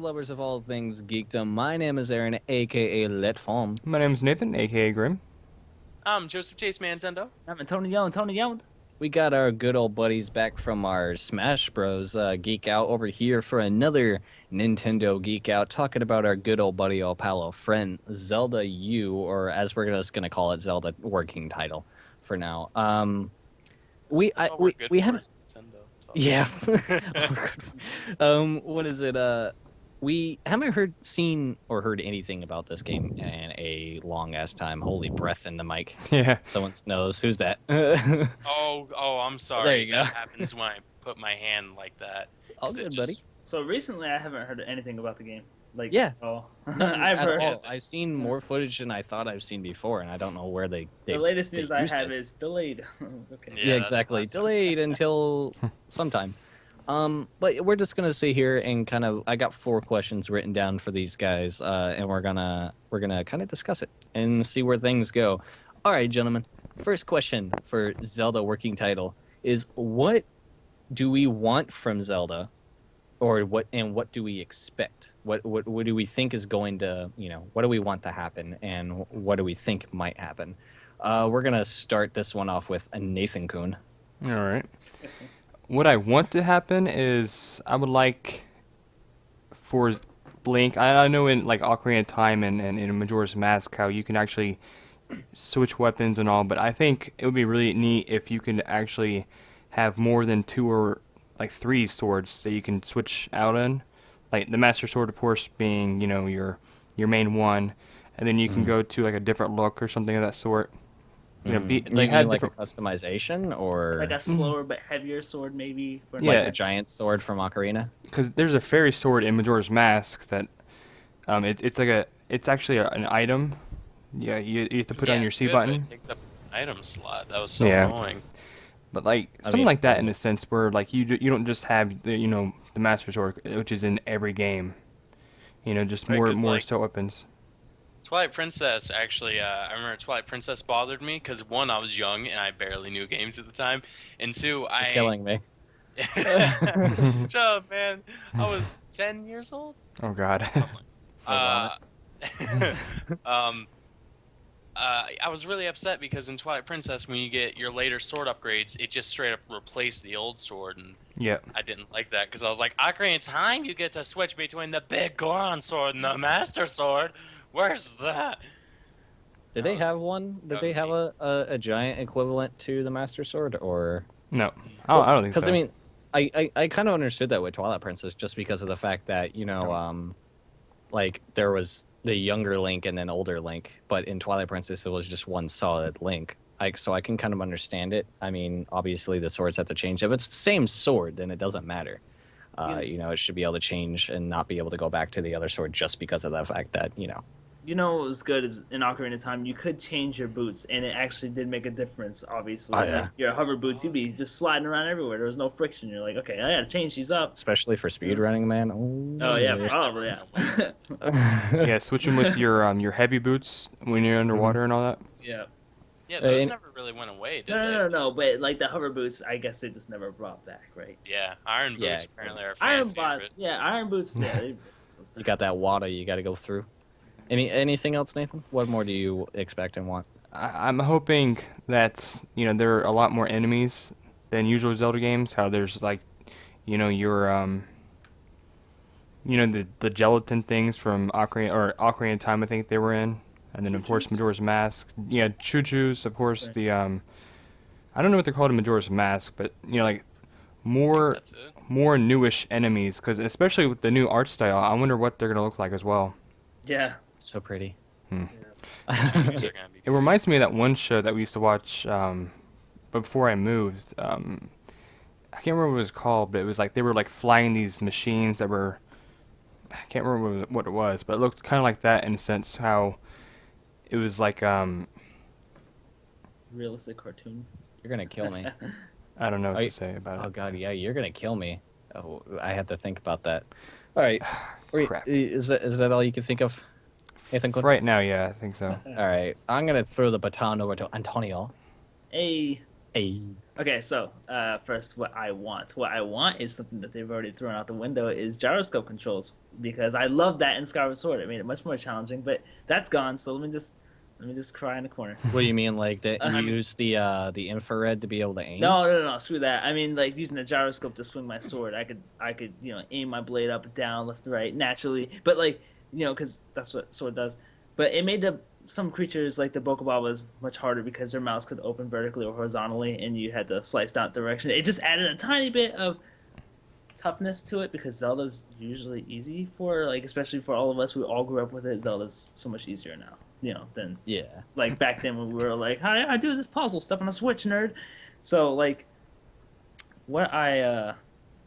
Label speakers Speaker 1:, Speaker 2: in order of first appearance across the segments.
Speaker 1: lovers of all things geekdom. My name is Aaron, aka Letfalm.
Speaker 2: My name is Nathan, aka Grim.
Speaker 3: I'm Joseph Chase Manzendo.
Speaker 4: I'm Antonio.
Speaker 1: We got our good old buddies back from our Smash Bros. Geek Out over here for another Nintendo Geek Out, talking about our good old buddy, old pal, old friend, Zelda U, or as we're just gonna call it, Zelda working title for now.
Speaker 3: That's all we're good
Speaker 1: We
Speaker 3: for
Speaker 1: haven't.
Speaker 3: is Nintendo.
Speaker 1: Yeah. What is it? We haven't seen, or heard anything about this game in a long ass time. Holy breath in the mic.
Speaker 2: Yeah.
Speaker 1: Someone knows. Who's that?
Speaker 3: I'm sorry.
Speaker 1: There you go.
Speaker 3: That happens when I put my hand like that.
Speaker 1: All
Speaker 3: 'Cause it
Speaker 1: good,
Speaker 3: just-
Speaker 1: buddy.
Speaker 4: So recently, I haven't heard anything about the game. Like,
Speaker 1: Yeah.
Speaker 4: oh,
Speaker 1: None
Speaker 4: I've
Speaker 1: at
Speaker 4: heard.
Speaker 1: all. I've seen more footage than I thought I've seen before, and I don't know where they
Speaker 4: The latest
Speaker 1: they
Speaker 4: news I
Speaker 1: used
Speaker 4: have
Speaker 1: it.
Speaker 4: is delayed. Okay.
Speaker 3: Yeah,
Speaker 1: Yeah,
Speaker 3: that's
Speaker 1: exactly.
Speaker 3: classic.
Speaker 1: Delayed until sometime. But we're just gonna sit here and kind of. I got 4 questions written down for these guys, and we're gonna kind of discuss it and see where things go. All right, gentlemen. First question for Zelda working title is: what do we want from Zelda, or what do we expect? What do we think is going to, what do we want to happen, and what do we think might happen? We're gonna start this one off with a Nathan Kuhn.
Speaker 2: All right. What I want to happen is I would like for Link. I know in like Ocarina of Time and in Majora's Mask how you can actually switch weapons and all, but I think it would be really neat if you can actually have more than 2 or like 3 swords that you can switch out in. Like the Master Sword, of course, being your main one, and then you can go to like a different look or something of that sort.
Speaker 1: You
Speaker 2: They had
Speaker 1: mean like a
Speaker 2: different.
Speaker 1: customization, or
Speaker 4: Like a slower but heavier sword, maybe. For
Speaker 2: Yeah.
Speaker 1: like the giant sword from Ocarina?
Speaker 2: Because there's a fairy sword in Majora's Mask that it's actually an item. Yeah, you have to put on
Speaker 3: Yeah,
Speaker 2: your
Speaker 3: it's
Speaker 2: C
Speaker 3: good, but
Speaker 2: button.
Speaker 3: It takes up an item slot. That was so
Speaker 2: Yeah.
Speaker 3: annoying.
Speaker 2: But like
Speaker 1: I
Speaker 2: something
Speaker 1: mean-
Speaker 2: like that in a sense where like you don't just have the Master Sword, which is in every game. Just
Speaker 3: Right,
Speaker 2: more
Speaker 3: 'cause, like-
Speaker 2: so weapons.
Speaker 3: Twilight Princess, actually, I remember Twilight Princess bothered me because, 1, I was young and I barely knew games at the time, and 2,
Speaker 1: You're
Speaker 3: I...
Speaker 1: killing me.
Speaker 3: Shut up, man. I was 10 years old?
Speaker 2: Oh God.
Speaker 3: Uh, I was really upset because in Twilight Princess, when you get your later sword upgrades, it just straight up replaced the old sword, and
Speaker 2: Yep.
Speaker 3: I didn't like that because I was like, Ocarina of Time, you get to switch between the big Goron sword and the Master Sword. Where's that?
Speaker 1: Did they have one? Did they have a giant equivalent to the Master Sword, or?
Speaker 2: No, I don't think so.
Speaker 1: Because I mean, I kind of understood that with Twilight Princess just because of the fact that like there was the younger Link and then older Link, but in Twilight Princess it was just one solid Link. So I can kind of understand it. I mean, obviously the swords have to change. If it's the same sword, then it doesn't matter. It should be able to change and not be able to go back to the other sword just because of the fact that
Speaker 4: You know what was good is in Ocarina of Time, you could change your boots, and it actually did make a difference, obviously.
Speaker 1: Oh, yeah.
Speaker 4: Like, your hover boots, you'd be just sliding around everywhere. There was no friction. You're like, okay, I gotta change these up.
Speaker 1: especially for speedrunning, man.
Speaker 4: Oh, yeah, probably, yeah.
Speaker 2: Yeah, switching with your heavy boots when you're underwater and all that.
Speaker 4: Yeah.
Speaker 3: Yeah, those
Speaker 1: and-
Speaker 3: never really went away, did
Speaker 4: No, but like the hover boots, I guess they just never brought back, right?
Speaker 3: they? Yeah, Iron Boots
Speaker 1: Yeah.
Speaker 3: apparently are
Speaker 4: Iron
Speaker 3: favorite.
Speaker 4: boots, yeah.
Speaker 1: You got that water you got to go through. Anything else, Nathan? What more do you expect and want?
Speaker 2: I'm hoping that there are a lot more enemies than usual Zelda games. How there's like, your the gelatin things from Ocarina of Time, I think they were in, and then of course
Speaker 4: Choo-choos?
Speaker 2: Majora's Mask. Yeah, choo-choos, of course.
Speaker 4: Right.
Speaker 2: The I don't know what they're called in Majora's Mask, but like more
Speaker 3: That's it.
Speaker 2: more newish enemies, because especially with the new art style, I wonder what they're gonna look like as well.
Speaker 4: Yeah.
Speaker 1: So pretty.
Speaker 3: These are gonna be
Speaker 2: It reminds me of that one show that we used to watch before I moved. I can't remember what it was called, but it was like they were like flying these machines that were. I can't remember what it was, but it looked kind of like that in a sense. How it was like
Speaker 4: Realistic cartoon.
Speaker 1: You're gonna kill me.
Speaker 2: I don't know what
Speaker 1: Are you-
Speaker 2: to say about
Speaker 1: Oh
Speaker 2: it.
Speaker 1: God, yeah, you're gonna kill me. Oh, I had to think about that. All right,
Speaker 2: Crap.
Speaker 1: Is that all you can think of, Nathan? Quinn?
Speaker 2: Right now, yeah, I think so.
Speaker 1: All right, I'm gonna throw the baton over to Antonio.
Speaker 4: Hey.
Speaker 1: Hey.
Speaker 4: Okay, so first, what I want. What I want is something that they've already thrown out the window is gyroscope controls because I love that in Skyward Sword. It made it much more challenging, but that's gone. So let me just cry in the corner.
Speaker 1: What do you mean, like that you
Speaker 4: I
Speaker 3: mean-
Speaker 1: use the infrared to be able to aim?
Speaker 4: No, screw that. I mean, like using a gyroscope to swing my sword. I could, aim my blade up, down, left, right, naturally. But like, because that's what sword does. But it made some creatures like the Bokoblin was much harder because their mouths could open vertically or horizontally, and you had to slice down direction. It just added a tiny bit of toughness to it because Zelda's usually easy for like, especially for all of us who all grew up with it. Zelda's so much easier now, than
Speaker 1: Yeah.
Speaker 4: like back then when we were like, "Hi, I do this puzzle, step on a switch, nerd." So like, what I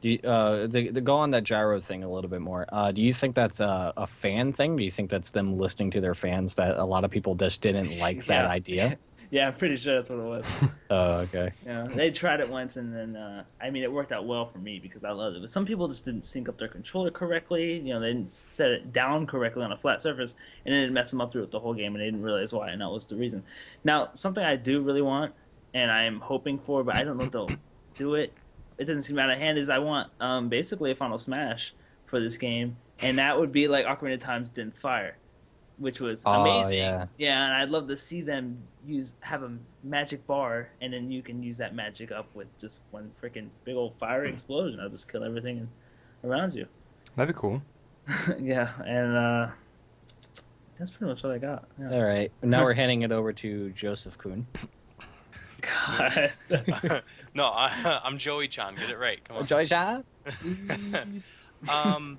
Speaker 1: Do you, to go on that gyro thing a little bit more, do you think that's a fan thing? Do you think that's them listening to their fans that a lot of people just didn't like that
Speaker 4: Yeah.
Speaker 1: idea?
Speaker 4: yeah, I'm pretty sure that's what it was.
Speaker 1: Oh, okay.
Speaker 4: They tried it once and then I mean it worked out well for me because I loved it. But some people just didn't sync up their controller correctly. They didn't set it down correctly on a flat surface, and it messed them up throughout the whole game, and they didn't realize why, and that was the reason. Now, something I do really want, and I'm hoping for, but I don't know if they'll do it. It doesn't seem out of hand. Is I want basically a Final Smash for this game, and that would be like Ocarina of Time's Din's Fire, which was
Speaker 1: Oh,
Speaker 4: amazing.
Speaker 1: yeah.
Speaker 4: And I'd love to see them have a magic bar, and then you can use that magic up with just one freaking big old fire explosion. I'll just kill everything around you.
Speaker 2: That'd be cool.
Speaker 4: Yeah, and that's pretty much what I got. Yeah.
Speaker 1: All right. Now we're handing it over to Joseph Kuhn.
Speaker 4: God.
Speaker 3: No, I'm Joey Chan. Get it right. Come on.
Speaker 1: Joy Chan?
Speaker 3: Um,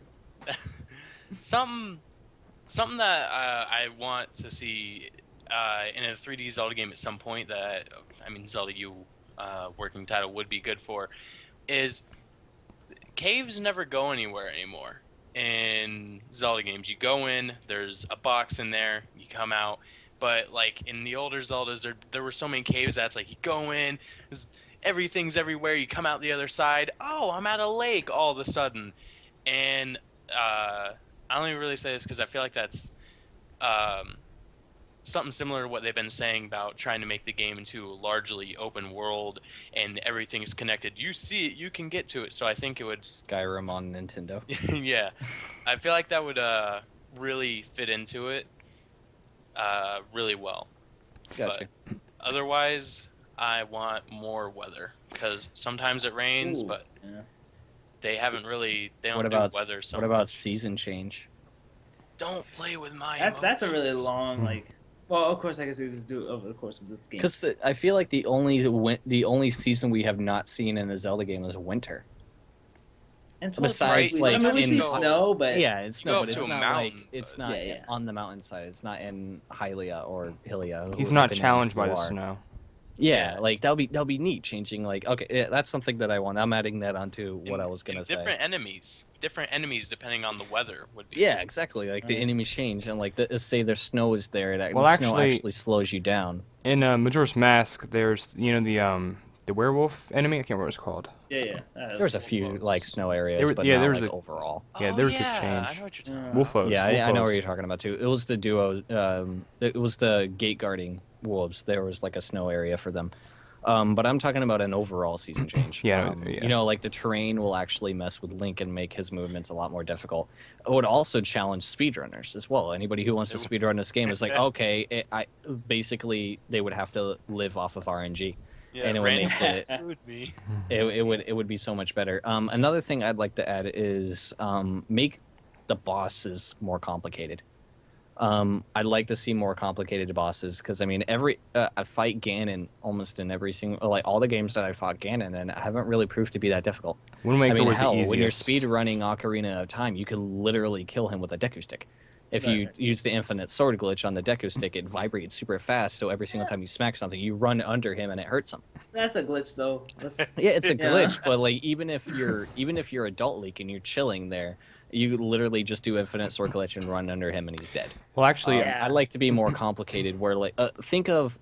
Speaker 3: something that I want to see in a 3D Zelda game at some point that Zelda U working title would be good for is caves never go anywhere anymore in Zelda games. You go in, there's a box in there, you come out. But like in the older Zeldas, there were so many caves that's like you go in, everything's everywhere. You come out the other side. Oh, I'm at a lake all of a sudden, and I only really say this because I feel like that's something similar to what they've been saying about trying to make the game into a largely open world and everything's connected. You see it, you can get to it. So I think it would.
Speaker 1: Skyrim on Nintendo.
Speaker 3: Yeah, I feel like that would really fit into it really well.
Speaker 1: Gotcha.
Speaker 3: But otherwise, I want more weather because sometimes it rains,
Speaker 4: Ooh,
Speaker 3: but
Speaker 4: yeah.
Speaker 3: they haven't really. They don't
Speaker 1: What
Speaker 3: do
Speaker 1: about
Speaker 3: weather so
Speaker 1: what about
Speaker 3: much.
Speaker 1: season change?
Speaker 3: Don't play with my.
Speaker 4: That's a really
Speaker 3: emotions.
Speaker 4: long like. Well, of course, I guess they just do it over the course of this game.
Speaker 1: Because I feel like the only season we have not seen in a Zelda game is winter.
Speaker 4: And
Speaker 1: besides,
Speaker 3: like,
Speaker 4: we see
Speaker 1: in-
Speaker 4: snow, but
Speaker 1: Yeah, it's
Speaker 3: You
Speaker 1: no,
Speaker 3: go
Speaker 1: but
Speaker 3: up
Speaker 1: it's
Speaker 3: to a
Speaker 1: not
Speaker 3: mountain,
Speaker 1: like it's
Speaker 3: but-
Speaker 1: not
Speaker 4: Yeah.
Speaker 1: on the mountainside. It's not in Hylia or Hylia.
Speaker 2: He's not
Speaker 1: depending on
Speaker 2: challenged
Speaker 1: who
Speaker 2: by
Speaker 1: you
Speaker 2: the
Speaker 1: are.
Speaker 2: snow.
Speaker 1: Yeah,
Speaker 3: Yeah.
Speaker 1: like that'll be neat. Changing like okay, yeah, that's something that I want. I'm adding that onto what
Speaker 3: And-
Speaker 1: I was gonna
Speaker 3: and
Speaker 1: say.
Speaker 3: different enemies depending on the weather would be.
Speaker 1: Yeah, exactly. Like the
Speaker 4: Right.
Speaker 1: enemies change, and like say there's snow is there. That
Speaker 2: Well,
Speaker 1: the snow
Speaker 2: actually-
Speaker 1: actually slows you down.
Speaker 2: In Majora's Mask, there's the werewolf enemy. I can't remember what it's called.
Speaker 4: yeah.
Speaker 1: There's a few like snow areas,
Speaker 2: There was-
Speaker 1: but
Speaker 2: yeah,
Speaker 1: not
Speaker 2: there was
Speaker 1: like
Speaker 2: a-
Speaker 1: overall.
Speaker 2: Yeah,
Speaker 3: Oh,
Speaker 2: there was a
Speaker 3: yeah,
Speaker 2: change.
Speaker 3: I know what you're talking
Speaker 4: Yeah.
Speaker 3: about.
Speaker 2: Wolfos.
Speaker 1: Yeah, I know what
Speaker 2: Wolfos.
Speaker 1: you're talking about too. It was the duo. It was the gate guarding wolves. There was like a snow area for them. But I'm talking about an overall season change.
Speaker 2: Yeah, yeah.
Speaker 1: You know, like the terrain will actually mess with Link and make his movements a lot more difficult. It would also challenge speedrunners as well. Anybody who wants to speedrun this game is like, okay, basically they would have to live off of RNG.
Speaker 3: Yeah,
Speaker 1: And when they
Speaker 3: random
Speaker 1: did it-
Speaker 3: screwed me.
Speaker 1: It would be so much better. Another thing I'd like to add is make the bosses more complicated. I'd like to see more complicated bosses because I fight Ganon almost in every single all the games that I fought Ganon and I haven't really proved to be that difficult.
Speaker 2: Wind Waker was
Speaker 1: hell,
Speaker 2: the easiest.
Speaker 1: when you're speed running Ocarina of Time, you could literally kill him with a Deku stick. If you
Speaker 4: Right.
Speaker 1: use the infinite sword glitch on the Deku stick, it vibrates super fast. So every single time you smack something, you run under him and it hurts him.
Speaker 4: That's a glitch, though. That's,
Speaker 1: Yeah, it's a
Speaker 4: Yeah.
Speaker 1: glitch, but like even if you're adult Link and you're chilling there, you literally just do infinite sword glitch and run under him and he's dead.
Speaker 2: Well, actually,
Speaker 4: Yeah.
Speaker 1: I'd like to be more complicated. Where like think of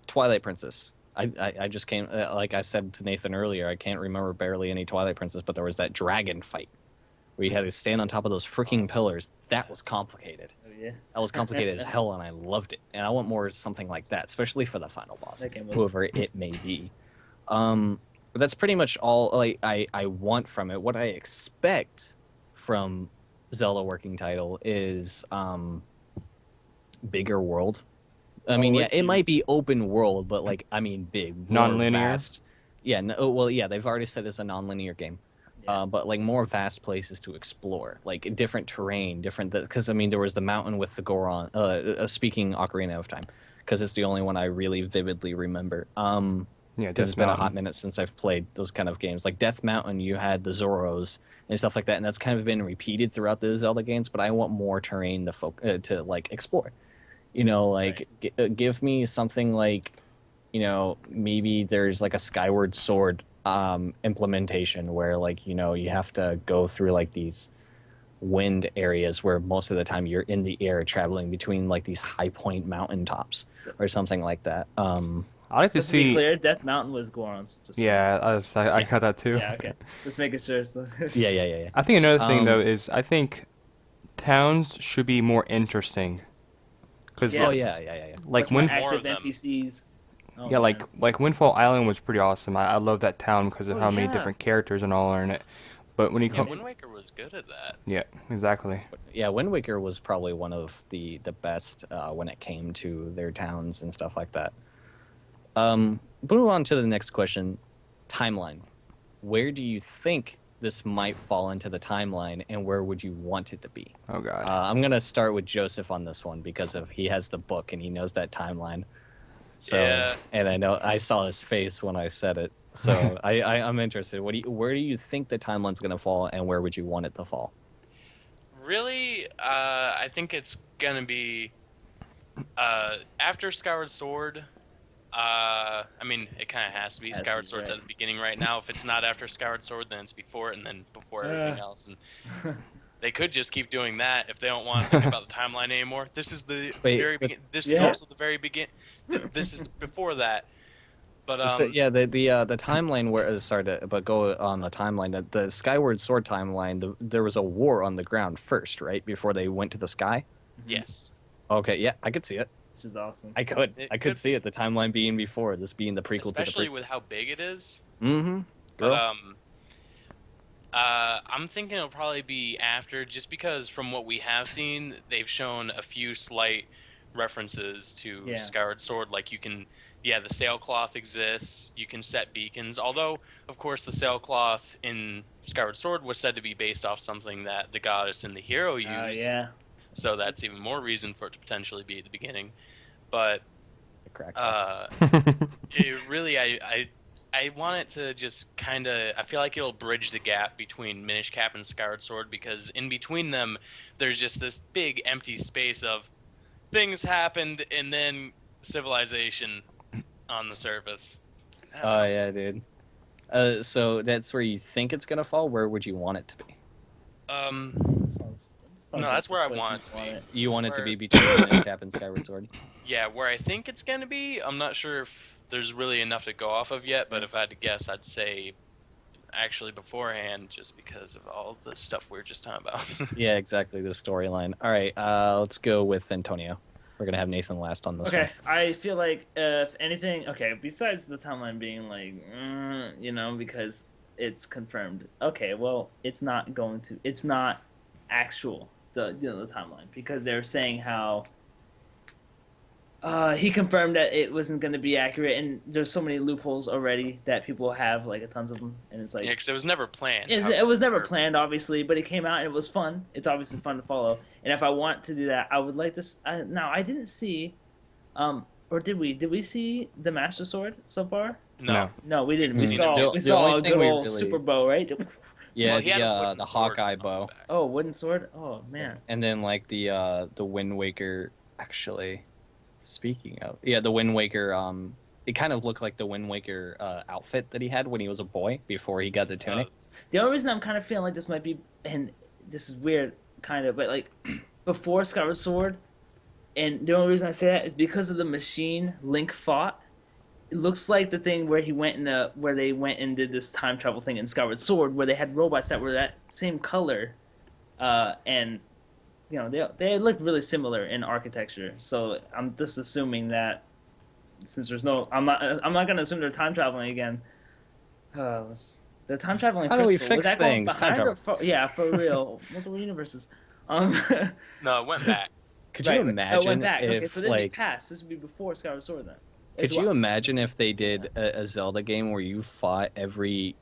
Speaker 1: Twilight Princess. I just came like I said to Nathan earlier. I can't remember barely any Twilight Princess, but there was that dragon fight where you had to stand on top of those freaking pillars. That was complicated.
Speaker 4: oh, yeah.
Speaker 1: That was complicated as hell, and I loved it. And I want more something like that, especially for the final boss,
Speaker 4: That game was-
Speaker 1: whoever it may be. But that's pretty much all like I want from it. What I expect from Zelda working title is bigger world. I mean, yeah,
Speaker 4: it's
Speaker 1: it might be
Speaker 4: huge.
Speaker 1: open world, but like I mean, big, more
Speaker 2: Non-linear?
Speaker 1: vast. Yeah, no, well, yeah, they've already said it's a non-linear game.
Speaker 4: Yeah.
Speaker 1: But like more vast places to explore, like different terrain, different. Because I mean, there was the mountain with the Goron. Speaking Ocarina of Time, because it's the only one I really vividly remember.
Speaker 2: Yeah,
Speaker 1: Because
Speaker 2: Death
Speaker 1: it's been a hot
Speaker 2: Mountain.
Speaker 1: minute since I've played those kind of games. Like Death Mountain, you had the Zoros and stuff like that, and that's kind of been repeated throughout the Zelda games. But I want more terrain to like explore. Like give me something like, maybe there's like a Skyward Sword implementation where like, you have to go through like these wind areas where most of the time you're in the air traveling between like these high point mountaintops or something like that.
Speaker 2: I like to
Speaker 4: Just to be
Speaker 2: see.
Speaker 4: clear, Death Mountain was Goron's. Just so-
Speaker 2: Yeah, I got that too.
Speaker 4: Yeah. Okay. Just making sure. So.
Speaker 1: Yeah.
Speaker 2: I think another thing
Speaker 1: Um,
Speaker 2: though is I think towns should be more interesting. Cause
Speaker 4: Yeah.
Speaker 1: Oh yeah.
Speaker 2: like
Speaker 4: Much more
Speaker 2: when
Speaker 3: More
Speaker 4: active
Speaker 3: of them.
Speaker 4: NPCs. Oh,
Speaker 2: yeah,
Speaker 4: man.
Speaker 2: like Windfall Island was pretty awesome. I love that town because of
Speaker 4: Oh,
Speaker 2: how many
Speaker 4: yeah.
Speaker 2: different characters and all are in it. But when you
Speaker 3: Yeah,
Speaker 2: come,
Speaker 3: Wind Waker was good at that.
Speaker 2: yeah, exactly.
Speaker 1: Yeah, Wind Waker was probably one of the best when it came to their towns and stuff like that. Move on to the next question. Timeline. Where do you think this might fall into the timeline, and where would you want it to be?
Speaker 2: Oh God.
Speaker 1: I'm gonna start with Joseph on this one because he has the book and he knows that timeline. So,
Speaker 3: Yeah.
Speaker 1: and I know I saw his face when I said it. So I'm interested. Where do you think the timeline's gonna fall, and where would you want it to fall?
Speaker 3: Really, I think it's gonna be after Skyward Sword. I mean, it kind of has to be.
Speaker 4: Has to
Speaker 3: Skyward
Speaker 4: be,
Speaker 3: Sword's
Speaker 4: right.
Speaker 3: at the beginning right now. If it's not after Skyward Sword, then it's before it, and then before everything else. And they could just keep doing that if they don't want to think about the timeline anymore. This is the
Speaker 1: Wait,
Speaker 3: very
Speaker 1: but-
Speaker 3: begin. This is
Speaker 4: Yeah.
Speaker 3: also the very begin. This is before that. But
Speaker 1: So, yeah, the timeline where but go on the timeline. The Skyward Sword timeline. There was a war on the ground first, right, before they went to the sky.
Speaker 3: yes.
Speaker 1: Okay, yeah, I could see it.
Speaker 4: Which is awesome.
Speaker 1: I could
Speaker 3: It
Speaker 1: could
Speaker 3: could
Speaker 1: see it. The timeline being before, this being the prequel
Speaker 3: Especially
Speaker 1: to the
Speaker 3: with how big it is.
Speaker 1: Mm-hmm.
Speaker 3: But I'm thinking it'll probably be after, just because from what we have seen, they've shown a few slight references to
Speaker 4: Yeah.
Speaker 3: Skyward Sword. Like the sailcloth exists. You can set beacons. Although, of course, the sailcloth in Skyward Sword was said to be based off something that the goddess and the hero used.
Speaker 4: Oh yeah.
Speaker 3: So that's even more reason for it to potentially be at the beginning. But
Speaker 1: crack.
Speaker 3: it really, I want it to just kind of. I feel like it'll bridge the gap between Minish Cap and Skyward Sword, because in between them, there's just this big empty space of things happened and then civilization on the surface. That's
Speaker 1: Oh yeah, dude. So that's where you think it's gonna fall. Where would you want it to be?
Speaker 4: Sounds
Speaker 3: No,
Speaker 4: like
Speaker 3: that's
Speaker 4: the
Speaker 3: where I
Speaker 4: place
Speaker 3: want
Speaker 4: you
Speaker 3: it to
Speaker 4: want
Speaker 3: be.
Speaker 4: it.
Speaker 1: You want it to
Speaker 3: Where-
Speaker 1: be between Minish Cap and Skyward Sword.
Speaker 3: Yeah, where I think it's gonna be, I'm not sure if there's really enough to go off of yet. But if I had to guess, I'd say actually beforehand, just because of all the stuff we were just talking about.
Speaker 1: Yeah, exactly. The storyline. All right, let's go with Antonio. We're gonna have Nathan last on this
Speaker 4: Okay,
Speaker 1: one.
Speaker 4: I feel like if anything, okay, besides the timeline being like, because it's confirmed. Okay, well, it's not actual the timeline, because they're saying how he confirmed that it wasn't going to be accurate, and there's so many loopholes already that people have like tons of them, and it's like
Speaker 3: Yeah, because it was never planned.
Speaker 4: it was never
Speaker 3: However,
Speaker 4: planned, obviously, but it came out and it was fun. It's obviously fun to follow, and if I want to do that, I would like this. Now, I didn't see, or did we? Did we see the Master Sword so far?
Speaker 3: No.
Speaker 4: No, we didn't. We
Speaker 1: Mm.
Speaker 4: saw
Speaker 1: The-
Speaker 4: we
Speaker 1: the
Speaker 4: saw
Speaker 1: only
Speaker 4: a
Speaker 1: thing
Speaker 4: good
Speaker 1: we
Speaker 4: old
Speaker 1: really-
Speaker 4: super bow, right?
Speaker 1: Yeah,
Speaker 3: Well, he had a wooden
Speaker 1: the
Speaker 3: sword
Speaker 1: Hawkeye
Speaker 3: on his
Speaker 1: bow,
Speaker 3: back.
Speaker 4: Oh, wooden sword. Oh man.
Speaker 1: and then like the Wind Waker. Actually, speaking of, yeah, the Wind Waker. It kind of looked like the Wind Waker outfit that he had when he was a boy before he got the tunic.
Speaker 4: The only reason I'm kind of feeling like this might be, and this is weird, kind of, but like before Skyward Sword, and the only reason I say that is because of the machine Link fought. It looks like the thing where where they went and did this time travel thing in Skyward Sword, where they had robots that were that same color, and they look really similar in architecture. So I'm just assuming that since there's no, I'm not gonna assume they're time traveling again. The time traveling
Speaker 1: How do we
Speaker 4: crystal,
Speaker 1: fix
Speaker 4: was that going
Speaker 1: things? Time
Speaker 4: behind or
Speaker 1: travel.
Speaker 4: yeah, for real? Multiple universes. Um,
Speaker 3: No, it went back.
Speaker 1: Could
Speaker 4: right,
Speaker 1: you
Speaker 4: oh, it
Speaker 1: imagine
Speaker 4: went back. Okay,
Speaker 1: if
Speaker 4: so then be
Speaker 1: like
Speaker 4: past. This would be before Skyward Sword then. It's
Speaker 1: could you
Speaker 4: what?
Speaker 1: imagine
Speaker 4: It's,
Speaker 1: if they did a Zelda game where you fought every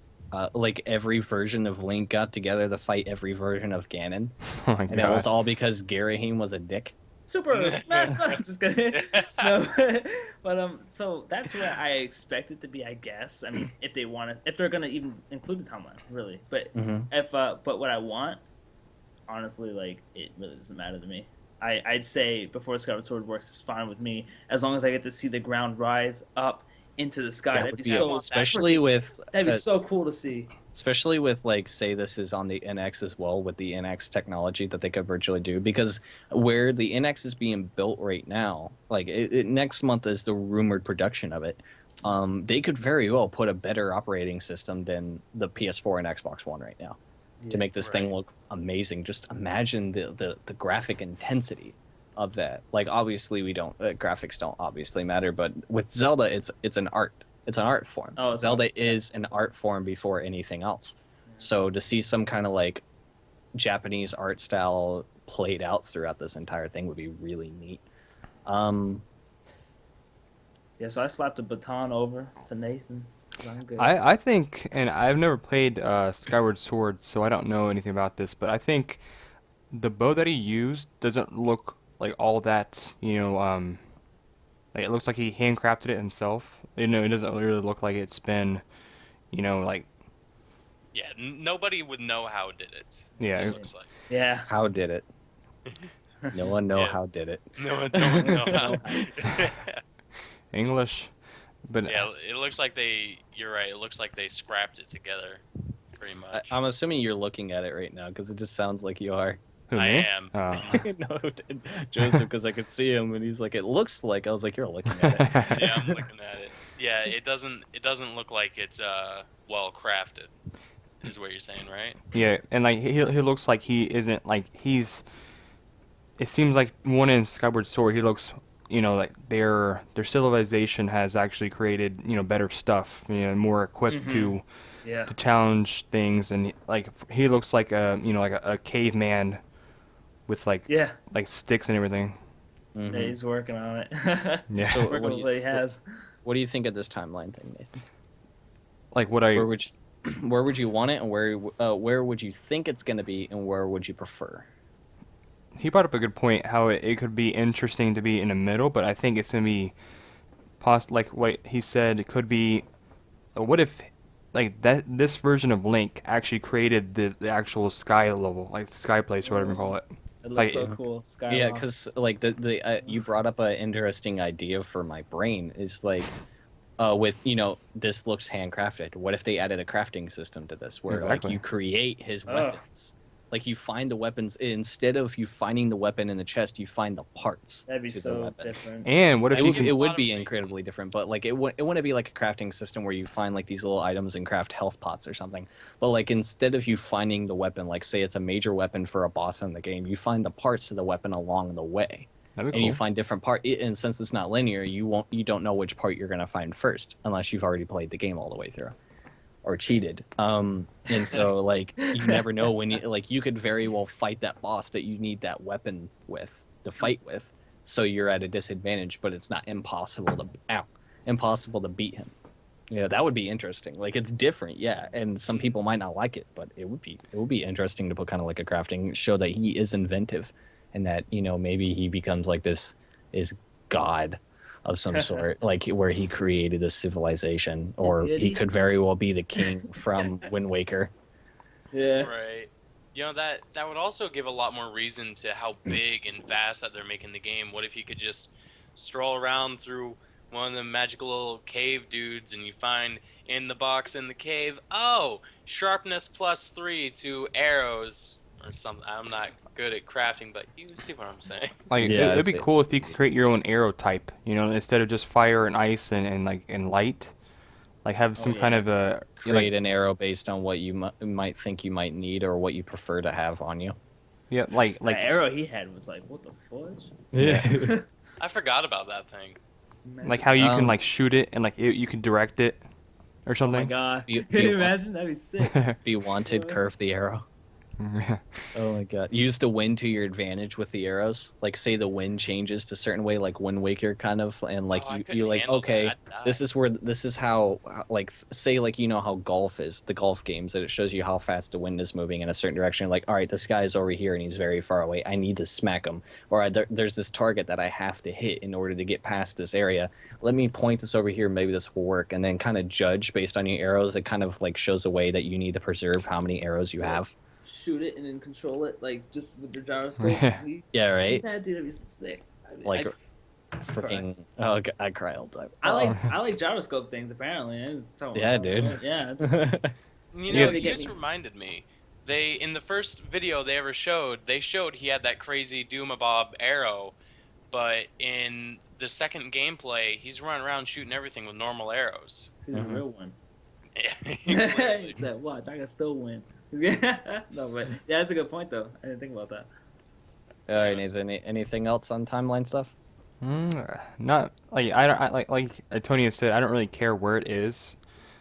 Speaker 1: like every version of Link got together to fight every version of Ganon,
Speaker 2: Oh my
Speaker 1: and it was
Speaker 2: god.
Speaker 1: all because Girahim was a dick?
Speaker 4: Super Smash Bros. Just kidding. No, but so that's where I expect it to be, I guess. I mean, if they want to, if they're gonna even include the timeline, really. But
Speaker 1: Mm-hmm.
Speaker 4: if but what I want, honestly, like it really doesn't matter to me. I'd say before Skyward Sword works is fine with me as long as I get to see the ground rise up into the sky.
Speaker 1: That
Speaker 4: That'd
Speaker 1: would
Speaker 4: be
Speaker 1: be
Speaker 4: so
Speaker 1: especially with
Speaker 4: that'd be so cool to see.
Speaker 1: especially with like say this is on the NX as well with the NX technology that they could virtually do because where the NX is being built right now, like next month is the rumored production of it. They could very well put a better operating system than the PS4 and Xbox One right now to make this thing
Speaker 3: Right.
Speaker 1: look amazing. Just imagine the graphic intensity of that. Like obviously we don't graphics don't obviously matter, but with Zelda it's an art. It's an art form.
Speaker 4: Oh, it's
Speaker 1: Zelda
Speaker 4: art.
Speaker 1: is an art form before anything else. So to see some kind of like Japanese art style played out throughout this entire thing would be really neat. Um,
Speaker 4: Yeah, so I slapped a baton over to Nathan. I'm good.
Speaker 2: I think, and I've never played Skyward Sword, so I don't know anything about this, but I think the bow that he used doesn't look like all that, like it looks like he handcrafted it himself. It doesn't really look like it's been, like,
Speaker 3: Yeah, nobody would know how did it.
Speaker 2: yeah.
Speaker 3: It looks like.
Speaker 4: Yeah.
Speaker 1: how did it? No one know
Speaker 3: Yeah.
Speaker 1: how did it.
Speaker 3: No one know how.
Speaker 2: English, but
Speaker 3: Yeah, it looks like they. You're right. It looks like they scrapped it together, pretty much.
Speaker 1: I'm assuming you're looking at it right now because it just sounds like you are.
Speaker 2: who,
Speaker 3: I
Speaker 2: me?
Speaker 3: am.
Speaker 1: No, Joseph, because I could see him and he's like, it looks like. I was like, you're looking at it.
Speaker 3: Yeah, I'm looking at it. Yeah, it doesn't look like it's well crafted. Is what you're saying, right?
Speaker 2: Yeah, and like he looks like he isn't like he's. It seems like one in Skyward Sword, he looks, like their civilization has actually created, better stuff, more equipped to
Speaker 4: Yeah.
Speaker 2: challenge things, and like he looks like like a caveman with like
Speaker 4: Yeah.
Speaker 2: sticks and everything.
Speaker 1: Mhm.
Speaker 4: Yeah, he's working on it.
Speaker 2: Yeah.
Speaker 1: So
Speaker 4: Working
Speaker 1: what do
Speaker 4: with
Speaker 1: you-
Speaker 4: what he has.
Speaker 1: What do you think of this timeline thing, Nathan?
Speaker 2: Like what I
Speaker 1: Where would you, where would you want it, and where would you think it's going to be, and where would you prefer?
Speaker 2: he brought up a good point how it could be interesting to be in the middle, but I think it's gonna be like what he said, it could be what if like that this version of Link actually created the actual sky level, like sky place or whatever you call it.
Speaker 4: It
Speaker 2: Like-
Speaker 4: looks so cool. Sky
Speaker 1: Yeah,
Speaker 4: Law.
Speaker 1: because like the you brought up an interesting idea for my brain is like, with this looks handcrafted. What if they added a crafting system to this where
Speaker 2: Exactly.
Speaker 1: like you create his
Speaker 4: Oh.
Speaker 1: weapons? Like you find the weapons instead of you finding the weapon in the chest, you find the parts.
Speaker 4: That'd be
Speaker 1: to the
Speaker 4: so
Speaker 1: weapon.
Speaker 4: different.
Speaker 2: And what if
Speaker 1: It
Speaker 2: you
Speaker 1: would,
Speaker 2: can
Speaker 1: it
Speaker 3: A
Speaker 1: would
Speaker 3: lot of
Speaker 1: be
Speaker 3: things.
Speaker 1: incredibly different, but like it wouldn't be like a crafting system where you find like these little items and craft health pots or something. But like instead of you finding the weapon, like say it's a major weapon for a boss in the game, you find the parts to the weapon along the way,
Speaker 2: that'd be
Speaker 1: and you
Speaker 2: cool.
Speaker 1: find different part. And since it's not linear, you don't know which part you're gonna find first unless you've already played the game all the way through. Or cheated, and so like you never know when you could very well fight that boss that you need that weapon with to fight with, so you're at a disadvantage, but it's not impossible to beat him. Yeah, that would be interesting. Like it's different, yeah, and some people might not like it, but it would be interesting to put kind of like a crafting show that he is inventive, and that maybe he becomes like this is god of some sort, like where he created a civilization, or
Speaker 4: Did
Speaker 1: he
Speaker 4: he?
Speaker 1: could very well be the king from Wind Waker.
Speaker 4: Yeah.
Speaker 3: Right. That would also give a lot more reason to how big and vast that they're making the game. What if you could just stroll around through one of the magical little cave dudes and you find in the box in the cave, sharpness +3 to arrows or something. I'm not good at crafting, but you see what I'm saying.
Speaker 2: Like
Speaker 1: Yeah,
Speaker 2: it'd be
Speaker 1: it's-
Speaker 2: cool if you could create your own arrow type, instead of just fire and ice and like and light, like have some kind
Speaker 4: yeah.
Speaker 2: of a
Speaker 1: Create an arrow based on what you might think you might need or what you prefer to have on you.
Speaker 2: yeah like
Speaker 4: The arrow he had was like, what the fudge?
Speaker 1: Yeah.
Speaker 3: I forgot about that thing.
Speaker 4: It's magic.
Speaker 2: like how you can
Speaker 1: Um,
Speaker 2: like shoot it and like you can direct it. or
Speaker 4: Oh my
Speaker 2: something.
Speaker 4: god!
Speaker 1: You-
Speaker 4: Can you
Speaker 1: you-
Speaker 4: imagine? That'd be sick.
Speaker 1: Be wanted, curve the arrow. Oh my god. Use the wind to your advantage with the arrows. Like say the wind changes to a certain way, like Wind Waker kind of, and like
Speaker 3: Oh, I
Speaker 1: you
Speaker 3: couldn't
Speaker 1: you're like,
Speaker 3: handle
Speaker 1: okay,
Speaker 3: that. I'd die.
Speaker 1: this is how like say like you know how golf is, the golf games, that it shows you how fast the wind is moving in a certain direction. Like, all right, this guy's over here and he's very far away. I need to smack him. Or there's this target that I have to hit in order to get past this area. Let me point this over here, maybe this will work, and then kind of judge based on your arrows. It kind of like shows a way that you need to preserve how many arrows you have.
Speaker 4: Shoot it and then control it, like just with your gyroscope.
Speaker 1: Yeah, right?
Speaker 4: Yeah, dude, that'd be so sick.
Speaker 1: Like freaking I cry all the time.
Speaker 4: I like gyroscope things. Apparently, I'm talking
Speaker 1: Yeah,
Speaker 4: about
Speaker 1: dude.
Speaker 4: stuff. Yeah, just,
Speaker 3: You
Speaker 2: Yeah.
Speaker 3: know,
Speaker 4: They
Speaker 3: you
Speaker 4: get
Speaker 3: just
Speaker 4: me.
Speaker 3: reminded me. They in the first video they ever showed, they showed he had that crazy Doomabob arrow, but in the second gameplay, he's running around shooting everything with normal arrows.
Speaker 4: see the
Speaker 1: Mhm.
Speaker 4: real one.
Speaker 3: Yeah,
Speaker 4: He
Speaker 3: clearly.
Speaker 4: said, "Watch, I can still win." No, but yeah, that's a good point though. I didn't think about that.
Speaker 1: All right, Nathan. Anything else on timeline stuff?
Speaker 2: Not like like Antonio said. I don't really care where it is,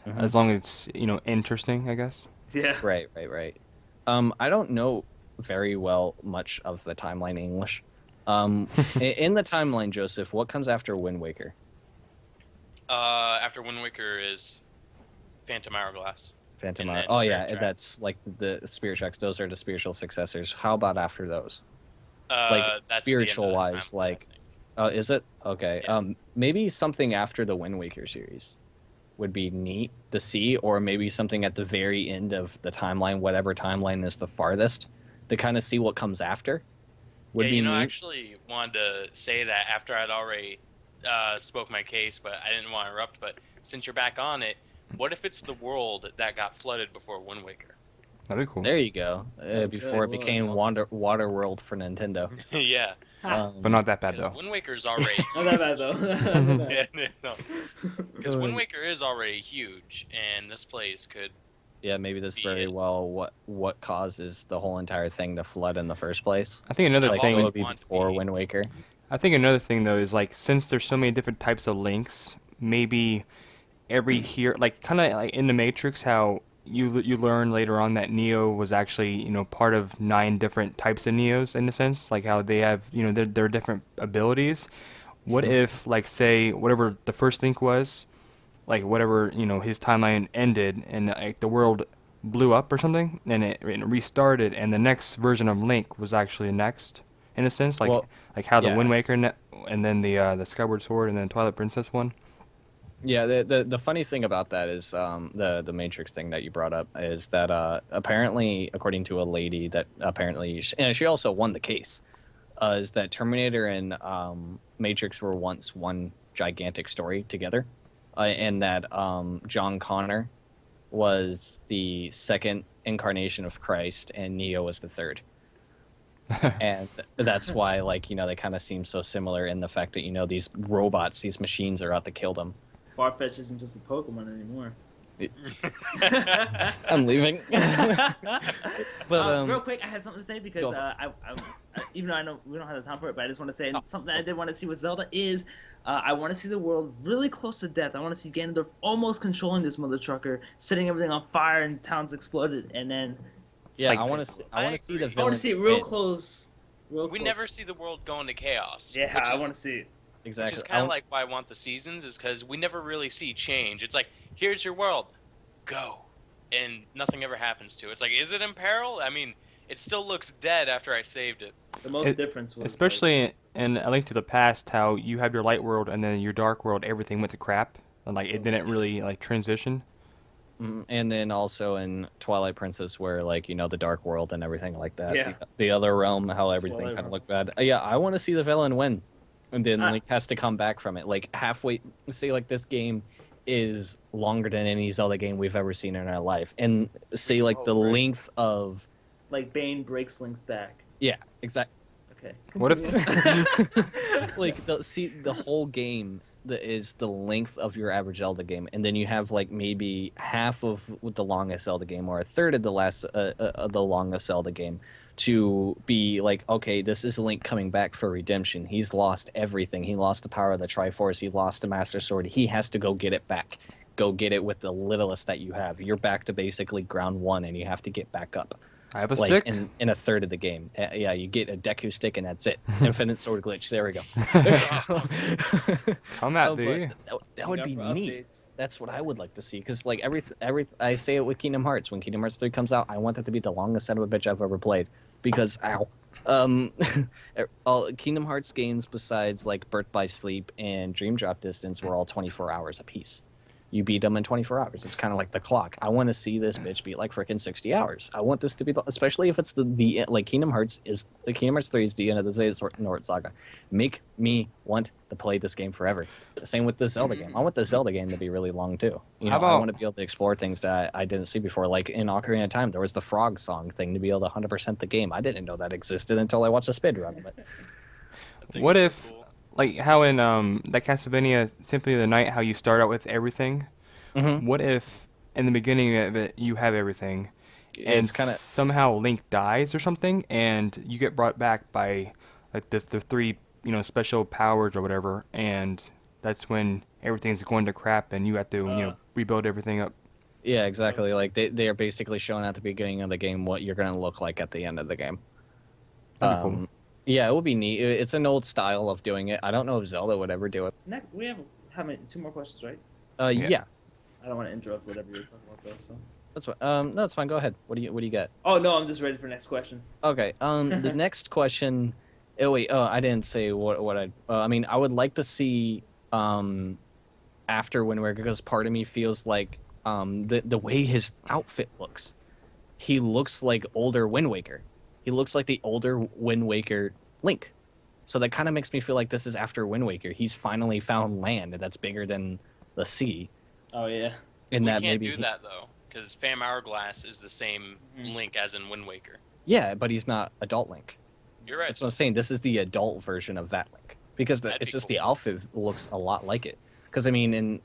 Speaker 2: as long as it's interesting. I guess.
Speaker 4: Yeah.
Speaker 1: Right. I don't know very well much of the timeline English. In the timeline, Joseph, what comes after Wind Waker?
Speaker 3: After Wind Waker is Phantom Hourglass.
Speaker 1: Phantom
Speaker 3: And
Speaker 1: Hour.
Speaker 3: then
Speaker 1: Oh
Speaker 3: Spirit
Speaker 1: yeah,
Speaker 3: Tracks.
Speaker 1: that's like the Spirit Tracks. Those are the spiritual successors. How about after those?
Speaker 3: That's the end of the
Speaker 1: spiritual wise,
Speaker 3: timeline,
Speaker 1: like-
Speaker 3: I think.
Speaker 1: Is it okay?
Speaker 3: Yeah.
Speaker 1: Maybe something after the Wind Waker series would be neat to see, or maybe something at the very end of the timeline, whatever timeline is the farthest, to kind of see what comes after. Would
Speaker 3: Yeah,
Speaker 1: be
Speaker 3: you know,
Speaker 1: neat.
Speaker 3: I actually wanted to say that after I'd already spoke my case, but I didn't want to interrupt. But since you're back on it, what if it's the world that got flooded before Wind Waker?
Speaker 2: That'd be cool.
Speaker 1: There you go. Before it
Speaker 4: good.
Speaker 1: became Water World for Nintendo.
Speaker 3: Yeah,
Speaker 2: But not that bad
Speaker 3: because
Speaker 2: though.
Speaker 3: Wind Waker's already.
Speaker 4: Not that bad though. Not that
Speaker 3: Yeah, no. Because Wind Waker is already huge, and this place could.
Speaker 1: Yeah, maybe this
Speaker 3: Be
Speaker 1: very
Speaker 3: it.
Speaker 1: well what causes the whole entire thing to flood in the first place.
Speaker 2: I think another
Speaker 1: Like,
Speaker 3: I've
Speaker 1: so
Speaker 2: thing.
Speaker 1: it
Speaker 3: always
Speaker 1: would be
Speaker 3: wanted to
Speaker 1: before
Speaker 3: be-
Speaker 1: Wind Waker.
Speaker 2: I think another thing though is like since there's so many different types of links, maybe every here like kind of like in the Matrix how you learn later on that Neo was actually part of 9 different types of Neos in a sense, like how they have their different abilities. What if like say whatever the first link was, like whatever his timeline ended and like the world blew up or something and it restarted and the next version of Link was actually next in a sense, like
Speaker 1: Well,
Speaker 2: how the
Speaker 1: yeah.
Speaker 2: Wind Waker and then the Skyward Sword and then Twilight Princess one.
Speaker 1: Yeah, the funny thing about that is the Matrix thing that you brought up is that apparently, according to a lady that apparently and she also won the case, is that Terminator and Matrix were once one gigantic story together, and that John Connor was the second incarnation of Christ and Neo was the third. And that's why, like, they kind of seem so similar in the fact that, these robots, these machines are out to kill them.
Speaker 4: Farfetch isn't just a Pokemon anymore.
Speaker 1: I'm leaving. But,
Speaker 4: real quick, I had something to say because
Speaker 1: Go.
Speaker 4: I even though I know we don't have the time for it, but I just want to say something I did want to see with Zelda is I want to see the world really close to death. I want to see Ganondorf almost controlling this mother trucker, setting everything on fire and towns exploded, and then
Speaker 1: yeah,
Speaker 2: Like,
Speaker 1: I want to
Speaker 3: I
Speaker 1: see the
Speaker 3: agree.
Speaker 1: villain.
Speaker 4: I want to see it real close. Real
Speaker 3: We
Speaker 4: close.
Speaker 3: never see the world going to chaos.
Speaker 4: Yeah,
Speaker 3: which
Speaker 4: I
Speaker 3: is-
Speaker 4: want to see it.
Speaker 1: Exactly.
Speaker 3: Which is kind of like why I want the seasons, is because we never really see change. It's like, here's your world, go, and nothing ever happens to it. It's like, is it in peril? I mean, it still looks dead after I saved it.
Speaker 4: The most
Speaker 2: It-
Speaker 4: difference was
Speaker 2: Especially in A Link to the Past, how you have your light world and then your dark world, everything went to crap, and like it didn't really like transition.
Speaker 1: And then also in Twilight Princess, where like the Dark World and everything like that.
Speaker 4: Yeah.
Speaker 1: The other realm, how
Speaker 4: That's
Speaker 1: everything
Speaker 4: what I
Speaker 1: kind of
Speaker 4: want.
Speaker 1: looked bad. Yeah, I want to see the villain win, and then
Speaker 4: Ah.
Speaker 1: Link has to come back from it. Like halfway, say like this game is longer than any Zelda game we've ever seen in our life, and say like the
Speaker 3: right.
Speaker 1: length of
Speaker 4: like Bane breaks Link's back.
Speaker 1: yeah, exactly.
Speaker 4: Okay.
Speaker 2: What if
Speaker 1: Like the whole game that is the length of your average Zelda game, and then you have like maybe half of the longest Zelda game or a third of the longest Zelda game to be like, okay, this is Link coming back for redemption. He's lost everything. He lost the power of the Triforce. He lost the Master Sword. He has to go get it back. go get it with the littlest that you have. You're back to basically ground one, and you have to get back up.
Speaker 2: I have a
Speaker 1: Like
Speaker 2: stick.
Speaker 1: in a third of the game. Yeah, you get a Deku stick, and that's it. Infinite sword glitch. There we go.
Speaker 2: Come at
Speaker 1: Oh,
Speaker 2: thee.
Speaker 1: but that would be
Speaker 4: for
Speaker 1: neat.
Speaker 4: updates.
Speaker 1: That's what I would like to see. Because like I say it with Kingdom Hearts. When Kingdom Hearts 3 comes out, I want that to be the longest son of a bitch I've ever played. Because ow, um, all Kingdom Hearts games besides like Birth by Sleep and Dream Drop Distance were all 24 hours apiece. You beat them in 24 hours. It's kind of like the clock. I want to see this bitch beat like freaking 60 hours. I want this to be, especially if it's the like Kingdom Hearts 3 is the end of the Nord Saga. Make me want to play this game forever. The same with the Zelda game. I want the Zelda game to be really long too. You know, I want to be able to explore things that I didn't see before. Like in Ocarina of Time, there was the frog song thing to be able to 100% the game. I didn't know that existed until I watched a speedrun of it.
Speaker 3: I think
Speaker 2: What
Speaker 3: it's
Speaker 2: if,
Speaker 3: so cool.
Speaker 2: like how in that Castlevania Symphony of the Night, how you start out with everything?
Speaker 1: Mm-hmm.
Speaker 2: What if in the beginning of it you have everything, and
Speaker 1: It's kind of
Speaker 2: somehow Link dies or something, and you get brought back by like the three special powers or whatever, and that's when everything's going to crap, and you have to rebuild everything up.
Speaker 1: yeah, exactly. Like they are basically showing at the beginning of the game what you're gonna look like at the end of the game.
Speaker 2: That'd be cool.
Speaker 1: Yeah, it would be neat. It's an old style of doing it. I don't know if Zelda would ever do it.
Speaker 4: Next, we have how many? 2 more questions, right?
Speaker 2: Yeah.
Speaker 1: Yeah,
Speaker 4: I don't want to interrupt whatever you're talking about, though. So.
Speaker 1: that's fine. No, it's fine. Go ahead. What do you got?
Speaker 4: Oh no, I'm just ready for next question.
Speaker 1: Okay. The next question. Oh wait. Oh, I didn't say what I. I mean, I would like to see after Wind Waker, because part of me feels like the way his outfit looks. He looks like older Wind Waker. He looks like the older Wind Waker Link. So that kind of makes me feel like this is after Wind Waker. He's finally found land that's bigger than the sea.
Speaker 4: Oh yeah.
Speaker 1: And
Speaker 3: We
Speaker 1: that
Speaker 3: can't
Speaker 1: maybe
Speaker 3: do that though, because Pham Hourglass is the same Link as in Wind Waker.
Speaker 1: Yeah, but he's not adult Link.
Speaker 3: You're right.
Speaker 1: That's what I'm saying. This is the adult version of that Link, because
Speaker 3: That'd
Speaker 1: it's
Speaker 3: be
Speaker 1: just
Speaker 3: cool.
Speaker 1: the outfit looks a lot like it. Because I mean, in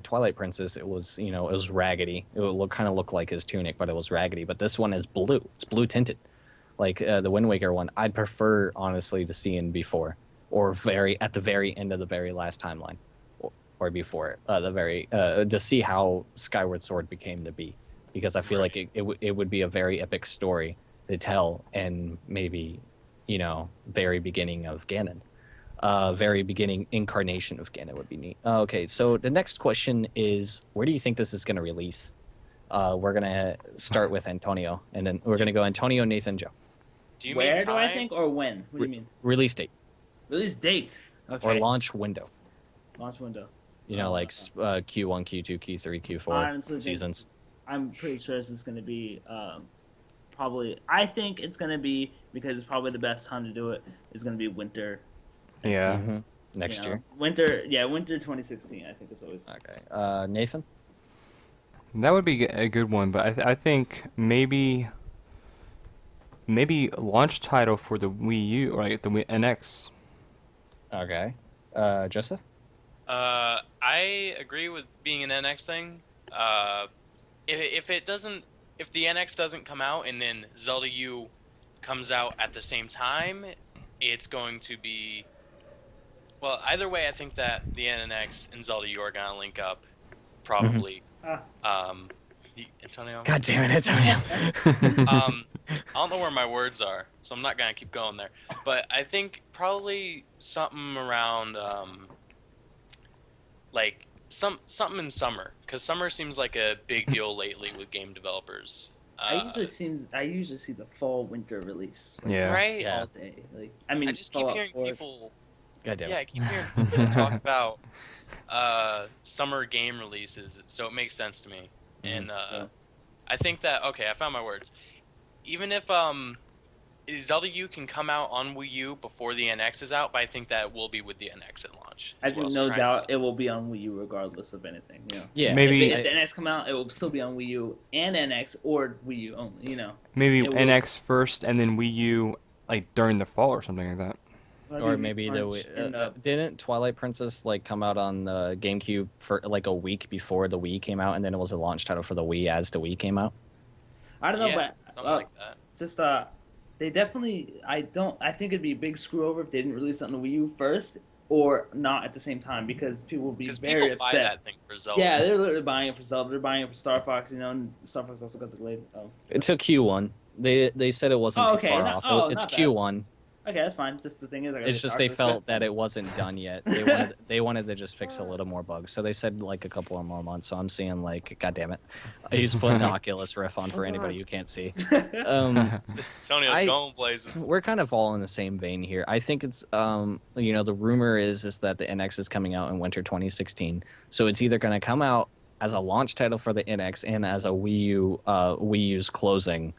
Speaker 1: Twilight Princess, it was it was raggedy. It would kind of look like his tunic, but it was raggedy. But this one is blue. It's blue tinted, like the Wind Waker one. I'd prefer honestly to see in before, or at the very end of the very last timeline, or before to see how Skyward Sword became to be, because I feel like it would be a very epic story to tell, and maybe very beginning of Ganon. Very beginning incarnation of Ganon would be neat. Okay, so the next question is, where do you think this is going to release? We're going to start with Antonio, and then we're going to go Antonio, Nathan, Joe.
Speaker 3: Do you
Speaker 4: Where
Speaker 3: mean
Speaker 4: do I
Speaker 3: time?
Speaker 4: think, or when? What do you mean?
Speaker 1: Release date
Speaker 4: Release date. Okay.
Speaker 1: or launch window.
Speaker 4: Launch window.
Speaker 1: Like Q1, Q2, Q3, Q4
Speaker 4: Honestly,
Speaker 1: seasons.
Speaker 4: I'm pretty sure this is going to be probably. I think it's going to be, because it's probably the best time to do it, is going to be winter. next
Speaker 2: Yeah.
Speaker 4: year.
Speaker 1: Mm-hmm. Next year.
Speaker 4: Winter 2016. I think it's always.
Speaker 1: Okay. Nathan?
Speaker 2: That would be a good one, but I think maybe launch title for the Wii U or like the NX.
Speaker 1: Okay. Joseph?
Speaker 3: I agree with being an NX thing. If the NX doesn't come out and then Zelda U comes out at the same time, it's going to be. Well, either way, I think that the NX and Zelda U are gonna link up, probably. Antonio.
Speaker 1: God damn it, Antonio.
Speaker 3: I don't know where my words are, so I'm not gonna keep going there. But I think probably something around like something in summer, because summer seems like a big deal lately with game developers.
Speaker 4: I usually see the fall winter release.
Speaker 2: Yeah.
Speaker 3: Right.
Speaker 1: Yeah.
Speaker 4: All day. Like I mean,
Speaker 3: I just keep
Speaker 4: Fallout
Speaker 3: hearing
Speaker 4: 4.
Speaker 3: people.
Speaker 1: God damn
Speaker 3: Yeah, I
Speaker 1: it.
Speaker 3: keep hearing people talk about summer game releases, so it makes sense to me. And
Speaker 4: Yeah.
Speaker 3: I think that I found my words. Even if Zelda U can come out on Wii U before the NX is out, but I think that will be with the NX at launch.
Speaker 4: I
Speaker 3: is what
Speaker 4: think
Speaker 3: was
Speaker 4: no
Speaker 3: trying to
Speaker 4: doubt
Speaker 3: say.
Speaker 4: it will be on Wii U regardless of anything.
Speaker 1: Yeah.
Speaker 2: Maybe
Speaker 4: If the NX come out, it will still be on Wii U and NX or Wii U only.
Speaker 2: maybe
Speaker 4: it will-
Speaker 2: NX first and then Wii U like during the fall or something like that.
Speaker 1: Or maybe didn't Twilight Princess like come out on the GameCube for like a week before the Wii came out, and then it was a launch title for the Wii as the Wii came out?
Speaker 4: I don't know,
Speaker 3: Yeah,
Speaker 4: but
Speaker 3: something like that.
Speaker 4: just they definitely. I think it'd be a big screw over if they didn't release it on the Wii U first, or not at the same time because people will be
Speaker 3: Because
Speaker 4: very
Speaker 3: people buy
Speaker 4: upset.
Speaker 3: that thing for Zelda.
Speaker 4: Yeah, they're literally buying it for Zelda. They're buying it for Star Fox, and Star Fox also got the delayed. Oh,
Speaker 1: It took Q1. They said it wasn't
Speaker 4: Oh,
Speaker 1: too
Speaker 4: okay.
Speaker 1: far
Speaker 4: Not-
Speaker 1: off.
Speaker 4: oh,
Speaker 1: It's
Speaker 4: not bad.
Speaker 1: Q1.
Speaker 4: okay, that's fine. Just the thing is, I gotta
Speaker 1: It's
Speaker 4: get
Speaker 1: just
Speaker 4: Dark
Speaker 1: they
Speaker 4: Swift.
Speaker 1: felt that it wasn't done yet. They wanted to just fix a little more bugs. So they said like a couple of more months. So I'm seeing like, God damn it, I used to put an Oculus riff on for anybody who can't see.
Speaker 3: Antonio's
Speaker 1: I-
Speaker 3: going places.
Speaker 1: We're kind of all in the same vein here. I think it's the rumor is that the NX is coming out in winter 2016. So it's either going to come out as a launch title for the NX and as a Wii U's closing.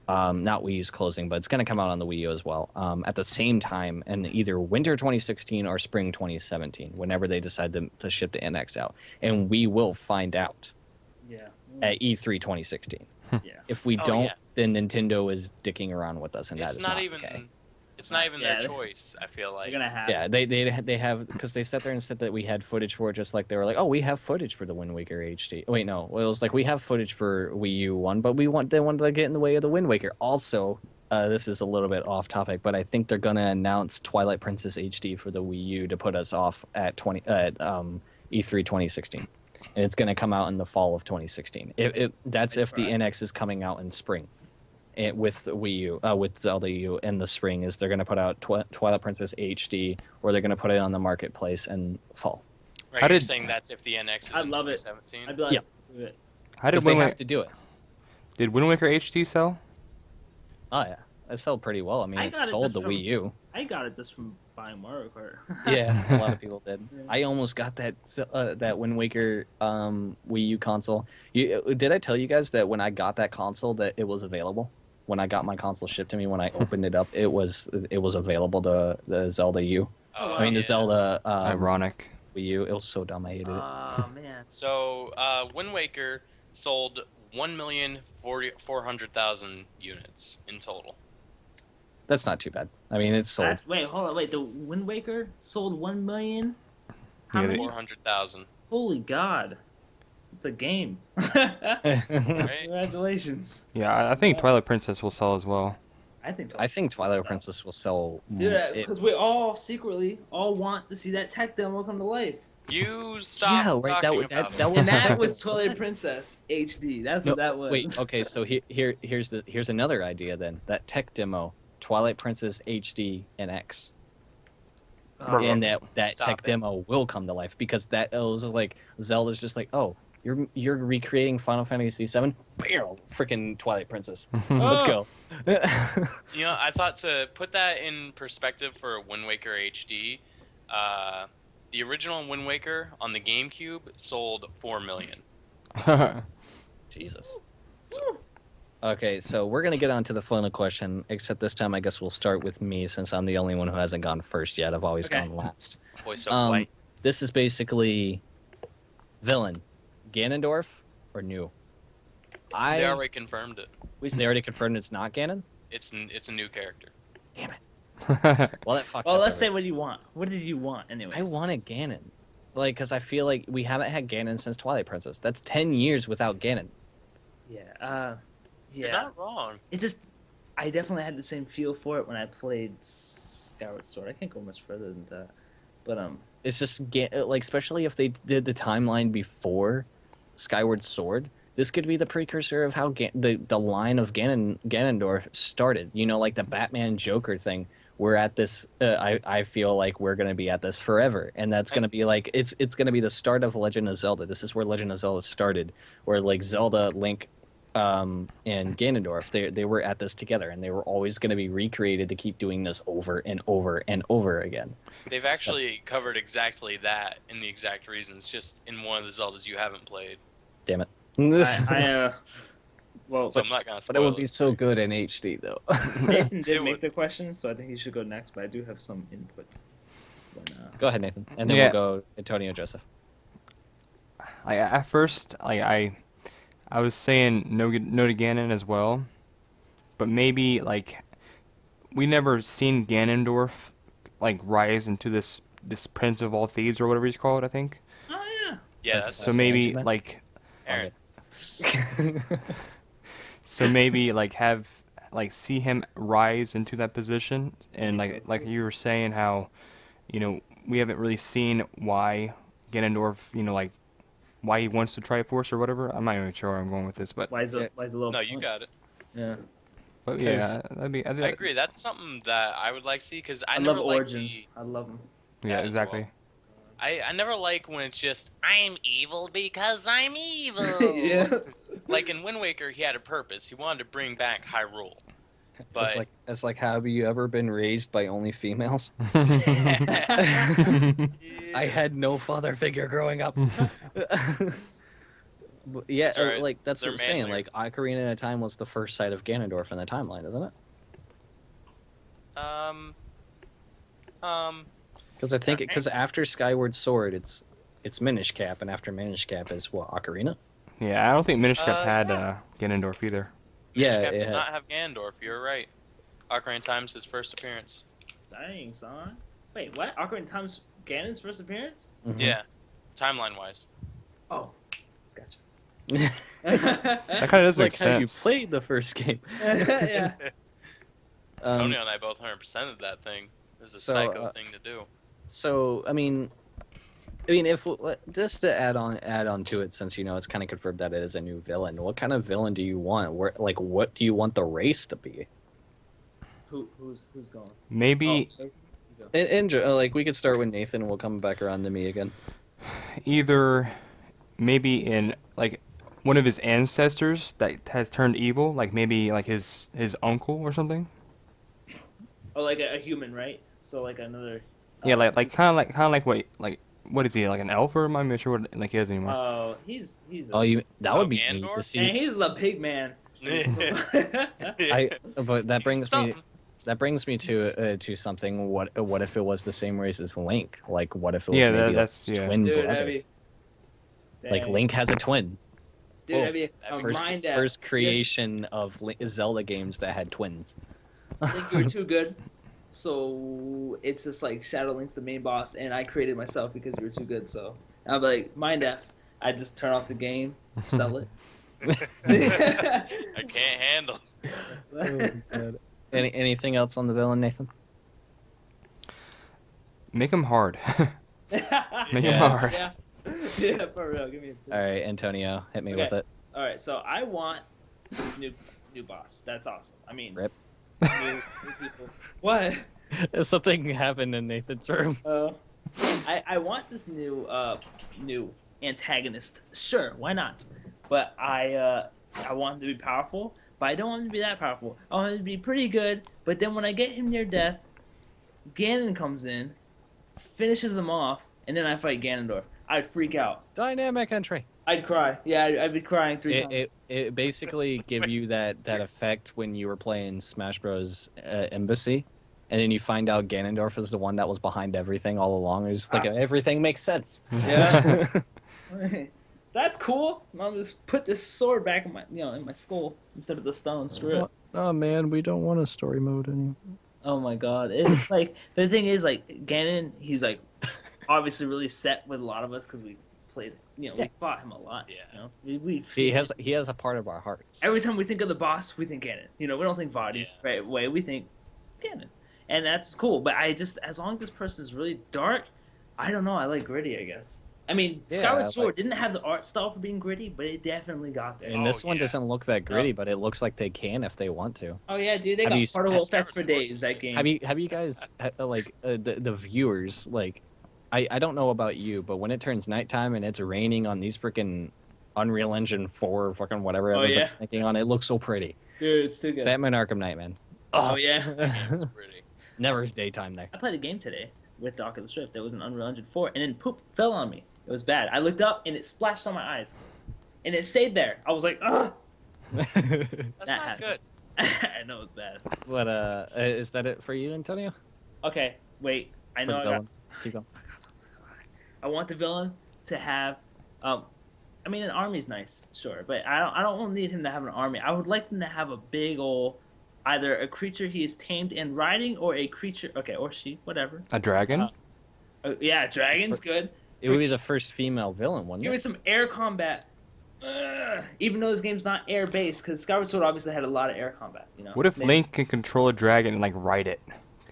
Speaker 1: Not Wii U's closing, but it's going to come out on the Wii U as well at the same time in either winter 2016 or spring 2017, whenever they decide to ship the NX out. And we will find out
Speaker 4: Yeah.
Speaker 1: at E3 2016.
Speaker 4: Yeah.
Speaker 1: If we
Speaker 3: Oh,
Speaker 1: don't,
Speaker 3: yeah.
Speaker 1: then Nintendo is dicking around with us, and that
Speaker 3: It's
Speaker 1: is
Speaker 3: not
Speaker 1: not
Speaker 3: even.
Speaker 1: okay.
Speaker 3: It's not even
Speaker 4: Yeah,
Speaker 3: their choice. I feel like.
Speaker 4: You're gonna have.
Speaker 1: Yeah,
Speaker 4: to.
Speaker 1: they have, because they sat there and said that we had footage for it, just like they were like, oh, we have footage for the Wind Waker HD. Wait, no, it was like we have footage for Wii U one, but they wanted to get in the way of the Wind Waker. Also, this is a little bit off topic, but I think they're gonna announce Twilight Princess HD for the Wii U to put us off at E3 2016, and it's gonna come out in the fall of 2016. That's if the NX is coming out in spring. With Wii U, with Zelda U in the spring, is they're going to put out Twilight Princess HD, or they're going to put it on the marketplace in fall.
Speaker 3: Right,
Speaker 2: How
Speaker 3: you're
Speaker 2: did-
Speaker 3: saying that's if the NX is
Speaker 4: I'd
Speaker 3: in
Speaker 4: love it.
Speaker 3: 2017.
Speaker 4: I'd be like,
Speaker 1: Yeah.
Speaker 4: do it.
Speaker 2: How did
Speaker 1: Because they
Speaker 2: Wind
Speaker 1: have
Speaker 2: Waker,
Speaker 1: to do it.
Speaker 2: did Wind Waker HD sell?
Speaker 1: Oh yeah, it sold pretty well. I mean,
Speaker 4: I
Speaker 1: it
Speaker 4: got it
Speaker 1: sold
Speaker 4: just
Speaker 1: the
Speaker 4: from-
Speaker 1: Wii U.
Speaker 4: I got it just from buying Mario Kart.
Speaker 1: Yeah, a lot of people did.
Speaker 4: Yeah.
Speaker 1: I almost got that Wind Waker Wii U console. Did I tell you guys that when I got that console that it was available? When I got my console shipped to me, when I opened it up, it was available, the Zelda U.
Speaker 3: Oh,
Speaker 1: I mean, the
Speaker 3: yeah.
Speaker 1: Zelda
Speaker 2: Ironic.
Speaker 1: Wii U. It was so dumb. I hated it.
Speaker 4: Oh man.
Speaker 3: So, Wind Waker sold 1,400,000 units in total.
Speaker 1: That's not too bad. I mean, it's sold.
Speaker 4: Wait, hold on. Wait, the Wind Waker sold 1 million. How
Speaker 2: Yeah,
Speaker 4: many?
Speaker 3: 400,000.
Speaker 4: Holy God! It's a game.
Speaker 3: Right?
Speaker 4: Congratulations.
Speaker 2: Yeah, I think Twilight Princess will sell as well.
Speaker 4: I think.
Speaker 1: I think Twilight
Speaker 4: Princess.
Speaker 1: Princess will sell.
Speaker 4: Dude,
Speaker 1: it-
Speaker 4: because we all secretly all want to see that tech demo come to life.
Speaker 3: You stop
Speaker 1: Yeah, right, that
Speaker 3: talking
Speaker 1: would-
Speaker 3: about
Speaker 1: that
Speaker 3: it.
Speaker 1: was-
Speaker 4: And that
Speaker 1: tech
Speaker 4: was
Speaker 1: demo.
Speaker 4: Twilight Princess HD. That's
Speaker 1: No,
Speaker 4: what that was.
Speaker 1: wait. Okay, so here's another idea then. That tech demo, Twilight Princess HD and X, and that
Speaker 3: Stop
Speaker 1: tech
Speaker 3: it.
Speaker 1: demo will come to life because it was like Zelda's just like, oh, you're recreating Final Fantasy VII, bam, freaking Twilight Princess. Let's go.
Speaker 3: You know, I thought to put that in perspective for Wind Waker HD, the original Wind Waker on the GameCube sold 4 million.
Speaker 1: Jesus. Okay, so we're gonna get on to the final question. Except this time, I guess we'll start with me since I'm the only one who hasn't gone first yet. I've always
Speaker 4: Okay.
Speaker 1: gone last.
Speaker 3: Boy, so
Speaker 1: Um,
Speaker 3: white.
Speaker 1: This is basically villain, Ganondorf or new.
Speaker 3: They already confirmed it.
Speaker 1: They already confirmed it's not Ganon.
Speaker 3: It's a new character.
Speaker 1: Damn it. Well, that fucked
Speaker 4: Well,
Speaker 1: up
Speaker 4: let's say
Speaker 1: everything.
Speaker 4: what you want. What did you want, anyways?
Speaker 1: I wanted Ganon, like, because I feel like we haven't had Ganon since Twilight Princess. That's 10 years without Ganon.
Speaker 4: Yeah.
Speaker 3: You're
Speaker 4: Yeah.
Speaker 3: not wrong.
Speaker 4: It just. I definitely had the same feel for it when I played Skyward Sword. I can't go much further than that. But
Speaker 1: It's just like, especially if they did the timeline before Skyward Sword, this could be the precursor of how the line of Ganondorf started. You know, like the Batman Joker thing. We're at this. I feel like we're gonna be at this forever, and that's gonna be like it's gonna be the start of Legend of Zelda. This is where Legend of Zelda started, where like Zelda, Link, and Ganondorf they were at this together, and they were always gonna be recreated to keep doing this over and over and over again.
Speaker 3: They've actually covered exactly that in the exact reasons, just in one of the Zeldas you haven't played.
Speaker 1: Damn it.
Speaker 4: well,
Speaker 3: So I'm not gonna spoil
Speaker 1: But it would be
Speaker 3: it.
Speaker 1: so good in HD though.
Speaker 4: Nathan
Speaker 3: It
Speaker 4: did make
Speaker 3: would.
Speaker 4: the question, so I think he should go next. But I do have some input. When,
Speaker 1: Go ahead, Nathan, and then
Speaker 2: Yeah.
Speaker 1: we'll go Antonio Joseph.
Speaker 2: At first, I was saying no to Ganon as well, but maybe like we never seen Ganondorf like rise into this Prince of all thieves or whatever he's called. I think
Speaker 4: oh yeah,
Speaker 3: Yeah,
Speaker 1: That's-
Speaker 3: that's
Speaker 2: so.
Speaker 1: That's
Speaker 2: Maybe
Speaker 1: what you meant?
Speaker 2: like
Speaker 3: Aaron.
Speaker 2: so maybe like have like see him rise into that position and like you were saying how we haven't really seen why Ganondorf, like why he wants to Triforce or whatever. I'm not even sure where I'm going with this, but
Speaker 4: Why is a little?
Speaker 3: No, you got it.
Speaker 4: Yeah.
Speaker 2: yeah, that'd be.
Speaker 3: I agree. That's something that I would like to see because I
Speaker 4: I
Speaker 3: never
Speaker 4: love
Speaker 3: liked
Speaker 4: Origins. I love them.
Speaker 2: Yeah,
Speaker 3: as
Speaker 2: exactly.
Speaker 3: well. I never like when it's just I'm evil because I'm evil.
Speaker 4: Yeah.
Speaker 3: Like in Wind Waker, he had a purpose. He wanted to bring back Hyrule. But
Speaker 1: It's like, have you ever been raised by only females? I had no father figure growing up. But yeah,
Speaker 3: That's right.
Speaker 1: like that's
Speaker 3: They're
Speaker 1: what I'm saying.
Speaker 3: manlier.
Speaker 1: Like Ocarina of Time was the first sight of Ganondorf in the timeline, isn't it? Because I think because after Skyward Sword, it's Minish Cap, and after Minish Cap is what, Ocarina?
Speaker 2: Yeah, I don't think Minish Cap had
Speaker 3: yeah.
Speaker 2: Ganondorf either.
Speaker 1: Yeah,
Speaker 3: Cap
Speaker 1: it
Speaker 3: did
Speaker 1: had-
Speaker 3: not have Ganondorf. You're right. Ocarina of Time's his first appearance.
Speaker 4: Dang, son. Wait, what? Ocarina of Time's Ganon's first appearance?
Speaker 1: Mhm.
Speaker 3: Yeah, timeline wise.
Speaker 4: Oh, gotcha.
Speaker 2: That kind of doesn't
Speaker 1: It's like
Speaker 2: make
Speaker 1: how you
Speaker 2: sense.
Speaker 1: played the first game.
Speaker 4: Yeah.
Speaker 3: Antonio and I both 100%ed that thing. It was a
Speaker 1: so,
Speaker 3: psycho thing to do.
Speaker 1: So I mean, if just to add on to it, since it's kind of confirmed that it is a new villain. What kind of villain do you want? What do you want the race to be?
Speaker 4: Who's going?
Speaker 2: Maybe
Speaker 4: Oh,
Speaker 1: And like we could start with Nathan. We'll come back around to me again.
Speaker 2: either maybe in like one of his ancestors that has turned evil, like maybe like his uncle or something.
Speaker 4: oh, like a human, right? So like another.
Speaker 2: Yeah, like kind of like what is he, like an elf, or am I not sure what like he is anymore?
Speaker 4: Oh, he's.
Speaker 1: That would be neat
Speaker 3: Gandor?
Speaker 1: to
Speaker 4: And
Speaker 1: see.
Speaker 4: he's a pig man.
Speaker 1: But that brings me.
Speaker 3: Something.
Speaker 1: That brings me to something. What if it was the same race as Link? Like, what if it was
Speaker 2: Yeah,
Speaker 1: maybe
Speaker 2: that's
Speaker 1: his
Speaker 2: yeah.
Speaker 1: twin
Speaker 4: Dude,
Speaker 1: brother?
Speaker 4: that'd be.
Speaker 1: Like
Speaker 4: Dang.
Speaker 1: Link has a twin.
Speaker 4: Dude, that'd be a
Speaker 1: First,
Speaker 4: mind that.
Speaker 1: first creation of Zelda games that had twins.
Speaker 4: Link, you're too good. So it's just like Shadow Link's the main boss, and I created myself because you were too good. So I'm like, mind F. I just turn off the game, sell it.
Speaker 3: I can't handle.
Speaker 1: Anything else on the villain, Nathan?
Speaker 2: Make him hard. Make him
Speaker 1: Yeah.
Speaker 2: hard.
Speaker 4: Yeah. Yeah, for real. Give me a.
Speaker 1: All right, Antonio, hit me
Speaker 4: Okay.
Speaker 1: with it.
Speaker 4: All right, so I want this new boss. That's awesome. I mean,
Speaker 1: Rip.
Speaker 4: new people. What?
Speaker 1: Something happened in Nathan's room.
Speaker 4: I want this new antagonist. Sure, why not? But I want him to be powerful, but I don't want him to be that powerful. I want him to be pretty good, but then when I get him near death, Ganon comes in, finishes him off, and then I fight Ganondorf. I'd freak out.
Speaker 1: Dynamic entry.
Speaker 4: I'd cry. Yeah, I'd be crying three times.
Speaker 1: It basically give you that effect when you were playing Smash Bros. Embassy, and then you find out Ganondorf is the one that was behind everything all along. It's like everything makes sense.
Speaker 4: Yeah. That's cool. I'll just put this sword back in my skull instead of the stone. Screw it.
Speaker 1: Oh man, we don't want a story mode anymore.
Speaker 4: Oh my god. It's like the thing is like Ganon, he's like obviously really set with a lot of us because we played, we fought him a lot.
Speaker 3: Yeah.
Speaker 4: We've
Speaker 1: He
Speaker 4: seen
Speaker 1: has a part of our hearts.
Speaker 4: every time we think of the boss, we think Ganon. We don't think Vaati
Speaker 3: Yeah.
Speaker 4: right away. We think Ganon, and that's cool. But as long as this person is really dark, I don't know. I like gritty, I guess. I mean,
Speaker 1: Yeah,
Speaker 4: Skyward
Speaker 1: I
Speaker 4: Sword
Speaker 1: like-
Speaker 4: didn't have the art style for being gritty, but it definitely got there.
Speaker 1: And this one
Speaker 3: yeah.
Speaker 1: doesn't look that gritty, but it looks like they can if they want to.
Speaker 4: Oh yeah, dude, they
Speaker 1: Have
Speaker 4: got
Speaker 1: you-
Speaker 4: particle
Speaker 1: have-
Speaker 4: effects for days. That game.
Speaker 1: Have you guys like the viewers like? I don't know about you, but when it turns nighttime and it's raining on these freaking Unreal Engine 4 fucking whatever
Speaker 4: Oh,
Speaker 1: everybody's
Speaker 4: yeah.
Speaker 1: making on it, looks so pretty.
Speaker 4: Dude, it's too good.
Speaker 1: Batman Arkham Knight, man.
Speaker 4: Oh yeah.
Speaker 3: It's pretty.
Speaker 1: Never is daytime there.
Speaker 4: I played a game today with the Oculus Rift that was an Unreal Engine 4, and then poop fell on me. It was bad. I looked up and it splashed on my eyes, and it stayed there. I was like, ugh.
Speaker 3: That's
Speaker 4: That
Speaker 3: not
Speaker 4: happened.
Speaker 3: good.
Speaker 4: I know it was bad.
Speaker 1: But is that it for you, Antonio?
Speaker 4: Okay, wait. I
Speaker 1: For
Speaker 4: know
Speaker 1: the
Speaker 4: I got.
Speaker 1: villain? Keep going.
Speaker 4: I want the villain to have, I mean, an army's nice, sure, but I don't need him to have an army. I would like him to have a big ol', either a creature he is tamed and riding, or a creature, okay, or she, whatever.
Speaker 2: A dragon?
Speaker 4: Yeah, dragon's good.
Speaker 1: It would be the first female villain, wouldn't
Speaker 4: Give me
Speaker 1: it?
Speaker 4: some air combat. Even though this game's not air based, because Skyward Sword obviously had a lot of air combat.
Speaker 2: What if
Speaker 4: Maybe-
Speaker 2: Link can control a dragon and like ride it?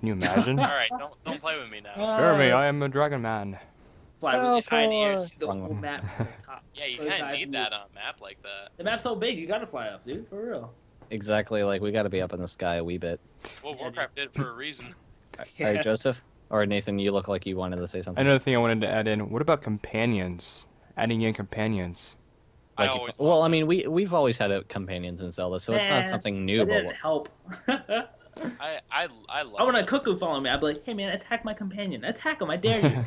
Speaker 2: Can you imagine?
Speaker 3: All right, don't play with me now.
Speaker 2: Sure, me, I am a dragon man.
Speaker 4: Fly really high in the air,
Speaker 1: Falcor.
Speaker 4: see the
Speaker 1: Wrong
Speaker 4: whole
Speaker 1: one.
Speaker 4: map from the top.
Speaker 3: Yeah, you
Speaker 4: Bird's
Speaker 3: kind
Speaker 4: eye
Speaker 3: of need
Speaker 4: view.
Speaker 3: that on a map like that.
Speaker 4: The map's so big, you gotta fly up, dude. For real.
Speaker 1: Exactly. Like we got to be up in the sky a wee bit.
Speaker 3: Well,
Speaker 4: Yeah,
Speaker 3: Warcraft did it for a reason.
Speaker 1: All right, Joseph or Nathan, you look like you wanted to say something.
Speaker 2: Another thing I wanted to add in. What about companions? Adding in companions.
Speaker 3: I
Speaker 1: Like,
Speaker 3: always
Speaker 1: well, I
Speaker 3: want
Speaker 1: mean, we've always had companions in Zelda, so it's not
Speaker 4: Nah,
Speaker 1: something new.
Speaker 4: That
Speaker 1: But
Speaker 4: didn't help.
Speaker 3: that. I love.
Speaker 4: I want a
Speaker 3: it.
Speaker 4: cuckoo follow me. I'd be like, hey man, attack my companion. Attack him, I dare you.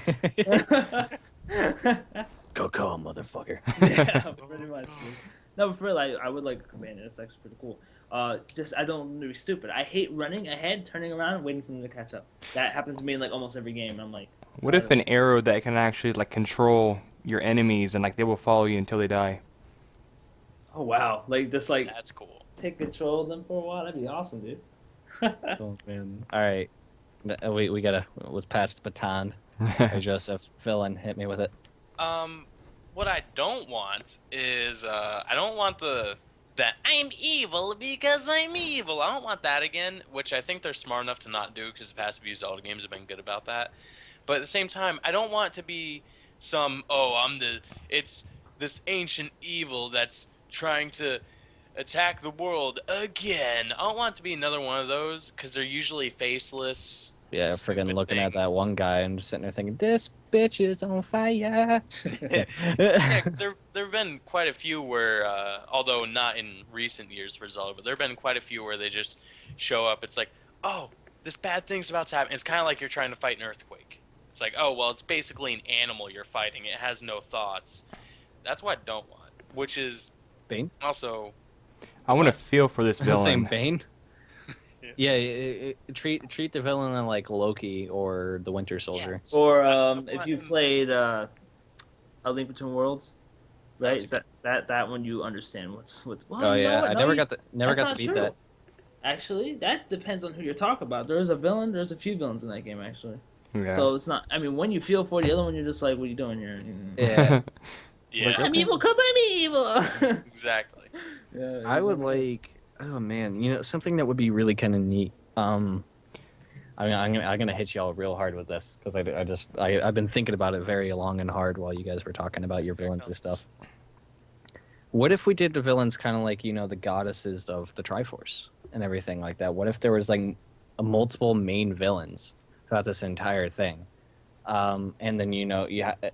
Speaker 1: Go, motherfucker.
Speaker 4: Yeah, pretty much. Dude. No, but for real, I would like a companion. That's actually pretty cool. Just I don't want to be stupid. I hate running ahead, turning around, waiting for them to catch up. That happens to me in like almost every game. I'm like,
Speaker 2: What if an arrow that can actually like control your enemies and like they will follow you until they die?
Speaker 4: oh wow, like just like
Speaker 3: That's cool.
Speaker 4: take control of them for a while. That'd be awesome, dude.
Speaker 1: Oh man. All right, we gotta let's pass the baton. Hey, Joseph, fill in, hit me with it.
Speaker 3: What I don't want is I don't want that I'm evil because I'm evil. I don't want that again, which I think they're smart enough to not do because the past few Zelda games have been good about that. But at the same time, I don't want it to be it's this ancient evil that's trying to attack the world again. I don't want it to be another one of those because they're usually faceless.
Speaker 1: Yeah, friggin'
Speaker 3: stupid
Speaker 1: looking at that
Speaker 3: things.
Speaker 1: one guy and just sitting there thinking, this bitch is on fire.
Speaker 3: Yeah, because there have been quite a few where, although not in recent years for Zelda, but there have been quite a few where they just show up. It's like, oh, this bad thing's about to happen. It's kind of like you're trying to fight an earthquake. It's like, oh, well, it's basically an animal you're fighting. It has no thoughts. That's what I don't want, which is
Speaker 1: Bane?
Speaker 3: also...
Speaker 2: I want to feel for this
Speaker 1: Same
Speaker 2: villain.
Speaker 1: Bane? Yeah, treat the villain like Loki or the Winter Soldier.
Speaker 3: Yes.
Speaker 4: Or
Speaker 3: I
Speaker 4: if
Speaker 3: want
Speaker 4: you
Speaker 3: him-
Speaker 4: played A Link Between Worlds, right?
Speaker 3: That's
Speaker 4: Is that one you understand what's well,
Speaker 1: Oh
Speaker 4: you know
Speaker 1: yeah,
Speaker 4: what?
Speaker 1: I
Speaker 4: No,
Speaker 1: never
Speaker 4: you-
Speaker 1: got
Speaker 4: that's
Speaker 1: to
Speaker 4: not
Speaker 1: beat
Speaker 4: true.
Speaker 1: that.
Speaker 4: Actually, that depends on who you're talking about. There's a villain. There's a few villains in that game actually.
Speaker 2: Yeah.
Speaker 4: So it's not. I mean, when you feel for the other one, you're just like, "What are you doing here?"
Speaker 1: Yeah,
Speaker 3: Yeah,
Speaker 4: I'm evil because I'm evil.
Speaker 3: exactly.
Speaker 4: Yeah,
Speaker 1: I would like. Oh man, something that would be really kind of neat. I mean, I'm gonna hit y'all real hard with this because I've been thinking about it very long and hard while you guys were talking about your villains and stuff. What if we did the villains kind of like the goddesses of the Triforce and everything like that? What if there was like multiple main villains throughout this entire thing, and then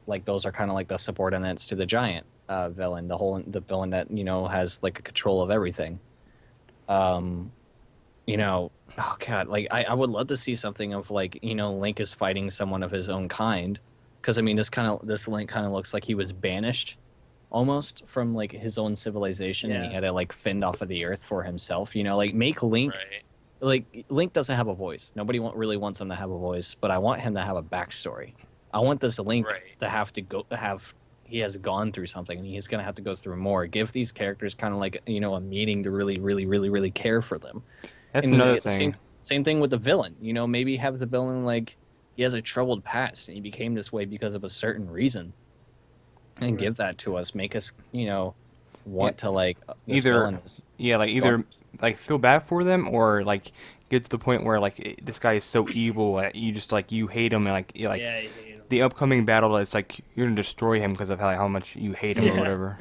Speaker 1: like those are kind of like the subordinates to the giant villain, the villain that has like a control of everything. Oh god, like I would love to see something of like Link is fighting someone of his own kind, because I mean this Link kind of looks like he was banished almost from like his own civilization, and he
Speaker 4: Yeah.
Speaker 1: had to like fend off of the earth for himself. Like make Link
Speaker 3: Right.
Speaker 1: like Link doesn't have a voice. Nobody really wants him to have a voice, but I want him to have a backstory. I want this Link
Speaker 3: Right.
Speaker 1: to have to he has gone through something and he's going to have to go through more. Give these characters kind of like, a meaning to really, really, really, really care for them.
Speaker 2: That's
Speaker 1: And
Speaker 2: another
Speaker 1: the
Speaker 2: thing.
Speaker 1: Same thing with the villain. Maybe have the villain like he has a troubled past and he became this way because of a certain reason. And give that to us. Make us, want to like this
Speaker 2: Either-
Speaker 1: villain is-
Speaker 2: Yeah, like either like feel bad for them or like get to the point where like this guy is so evil that you just like you hate him and like
Speaker 4: yeah, you hate him.
Speaker 2: the upcoming battle it's like you're gonna destroy him because of how much you hate him
Speaker 4: Yeah.
Speaker 2: or whatever.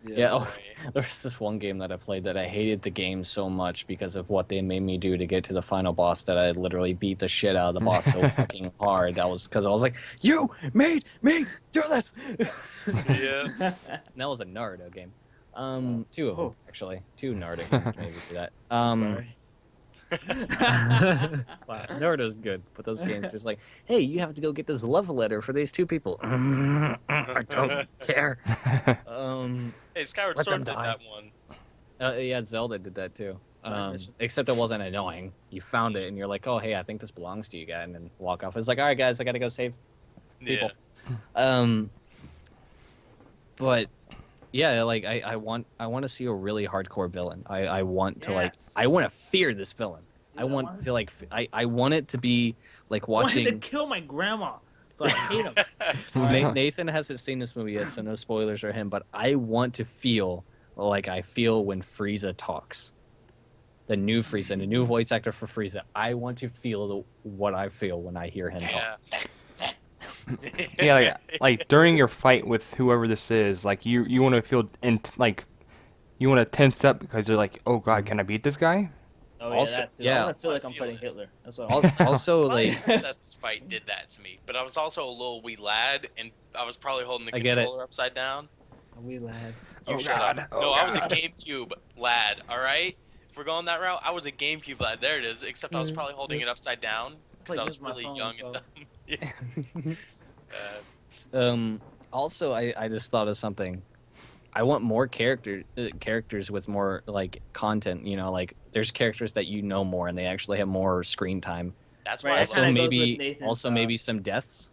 Speaker 1: Yeah,
Speaker 3: Right.
Speaker 1: there was this one game that I played that I hated the game so much because of what they made me do to get to the final boss that I literally beat the shit out of the boss so fucking hard. That was because I was like, "You made me do this."
Speaker 3: Yeah.
Speaker 1: And that was a Naruto game. Two of them
Speaker 4: Oh.
Speaker 1: actually, two Naruto games maybe do that.
Speaker 4: Sorry.
Speaker 1: Wow, Naruto's good, but those games just like, hey, you have to go get this love letter for these two people. I don't care.
Speaker 3: Hey, Skyward
Speaker 1: Let
Speaker 3: Sword
Speaker 1: them
Speaker 3: did
Speaker 1: die.
Speaker 3: that one.
Speaker 1: Yeah, Zelda did that too.
Speaker 4: Side mission.
Speaker 1: Except it wasn't annoying. You found it and you're like, oh, hey, I think this belongs to you, guy, and then walk off. It's like, all right, guys, I gotta go save people.
Speaker 3: Yeah.
Speaker 1: But yeah, like I want to see a really hardcore villain. I want to
Speaker 4: Yes.
Speaker 1: I want to fear this villain.
Speaker 4: Dude,
Speaker 1: I want to like I want it to be like
Speaker 4: I wanted to
Speaker 1: watching.
Speaker 4: kill my grandma, so I hate him.
Speaker 1: Nathan hasn't seen this movie yet, so no spoilers for him. But I want to feel like I feel when Frieza talks. the new Frieza, the new voice actor for Frieza. I want to feel what I feel when I hear him talk.
Speaker 2: Yeah, like during your fight with whoever this is, like you want to feel like you want to tense up because you're like, oh god, can I beat this guy?
Speaker 4: Oh yeah,
Speaker 1: Also-
Speaker 4: that too.
Speaker 1: yeah.
Speaker 4: I want to feel like I'm
Speaker 3: I feel
Speaker 4: fighting
Speaker 3: it.
Speaker 4: Hitler. That's what.
Speaker 1: Also,
Speaker 3: My
Speaker 1: like,
Speaker 3: Princess's fight did that to me, but I was also a little wee lad, and I was probably holding the
Speaker 1: I get it.
Speaker 3: controller upside down.
Speaker 4: A wee lad.
Speaker 3: You
Speaker 2: Oh,
Speaker 3: shut
Speaker 2: God.
Speaker 3: up.
Speaker 2: Oh,
Speaker 3: No, I was a
Speaker 2: God.
Speaker 3: GameCube lad. All right, if we're going that route, I was a GameCube lad. There it is. Except I was probably holding it upside down because I
Speaker 4: Like,
Speaker 3: was
Speaker 4: use my
Speaker 3: really
Speaker 4: phone,
Speaker 3: young
Speaker 4: so-
Speaker 3: and dumb.
Speaker 1: Also, I just thought of something. I want more characters with more like content. You know, like there's characters that you know more and they actually have more screen time.
Speaker 3: That's
Speaker 4: Right,
Speaker 3: why I
Speaker 4: that
Speaker 1: Also,
Speaker 4: kinda goes with
Speaker 1: maybe
Speaker 4: Nathan's,
Speaker 1: maybe some deaths.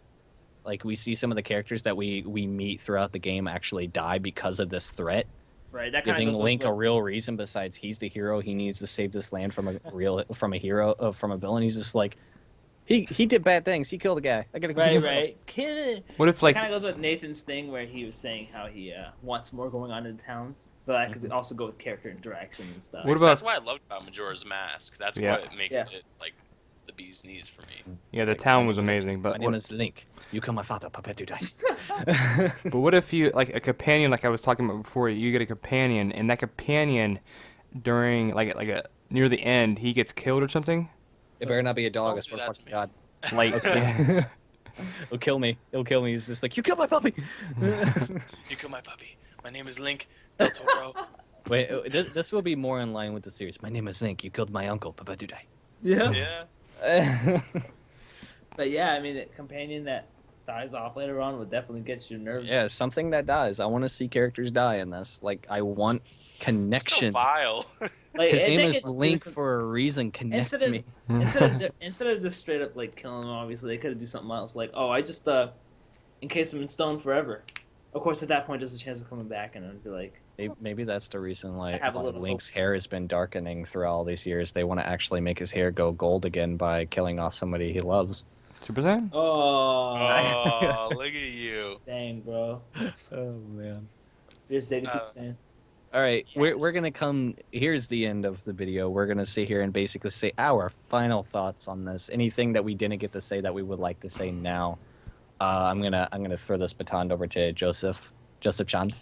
Speaker 1: Like we see some of the characters that we meet throughout the game actually die because of this threat,
Speaker 4: Right, that kind of
Speaker 1: giving
Speaker 4: goes
Speaker 1: Link
Speaker 4: with
Speaker 1: a real reason besides he's the hero. He needs to save this land from a hero from a villain. He's just like he did bad things. He killed a guy. I gotta
Speaker 4: Right,
Speaker 1: give him-
Speaker 4: right. Kid.
Speaker 2: What if like
Speaker 4: Kind of goes with Nathan's thing where he was saying how he wants more going on in the towns, but I could also go with character interaction and stuff.
Speaker 2: What
Speaker 3: So
Speaker 2: about-
Speaker 3: that's why I loved about Majora's Mask. That's
Speaker 2: Yeah.
Speaker 3: what makes
Speaker 4: Yeah.
Speaker 3: it like the bee's knees for me.
Speaker 2: yeah, the
Speaker 1: It's like,
Speaker 2: town
Speaker 1: my
Speaker 2: was
Speaker 1: name is-
Speaker 2: amazing,
Speaker 1: My
Speaker 2: but
Speaker 1: name
Speaker 2: what,
Speaker 1: is Link. You kill my father, Puppet to die.
Speaker 2: but what if you like a companion like I was talking about before? You get a companion, and that companion during like a near the end he gets killed or something.
Speaker 1: It better not be a dog.
Speaker 3: Don't
Speaker 1: I
Speaker 3: do
Speaker 1: swear to
Speaker 3: that to
Speaker 1: fucking
Speaker 3: me.
Speaker 1: God.
Speaker 2: Like
Speaker 1: It'll kill me. It'll kill me. He's just like, you killed my puppy.
Speaker 3: You kill my puppy. My name is Link Del Toro.
Speaker 1: Wait, this will be more in line with the series. My name is Link. You killed my uncle, Papa Dudai.
Speaker 4: Yeah.
Speaker 3: Yeah.
Speaker 4: But yeah, I mean, a companion that dies off later on would definitely get your nerves.
Speaker 1: Yeah, something that dies. I want to see characters die in this. Like, I want
Speaker 3: So
Speaker 1: connection.
Speaker 3: vile.
Speaker 4: Like,
Speaker 1: His
Speaker 4: I
Speaker 1: name
Speaker 4: think
Speaker 1: is
Speaker 4: it's-
Speaker 1: Link
Speaker 4: there's
Speaker 1: for a reason. Connect
Speaker 4: Instead of
Speaker 1: me.
Speaker 4: instead of just straight up like killing him, obviously they could have do something else. Like, oh, I just encase him in stone forever. Of course, at that point, there's a chance of coming back, and I'd be like,
Speaker 1: Maybe that's the reason like
Speaker 4: have a
Speaker 1: why
Speaker 4: little
Speaker 1: Link's hair has been darkening through all these years. They want to actually make his hair go gold again by killing off somebody he loves.
Speaker 2: Super Saiyan.
Speaker 4: oh,
Speaker 3: Oh, look at you.
Speaker 4: dang, bro,
Speaker 1: Oh man.
Speaker 4: fierce Zeta
Speaker 3: Uh,
Speaker 4: Super Saiyan.
Speaker 1: All right, we're
Speaker 4: Yes.
Speaker 1: gonna come. Here's the end of the video. We're gonna sit here and basically say our final thoughts on this. Anything that we didn't get to say that we would like to say now. I'm gonna throw this baton over to Joseph Chand.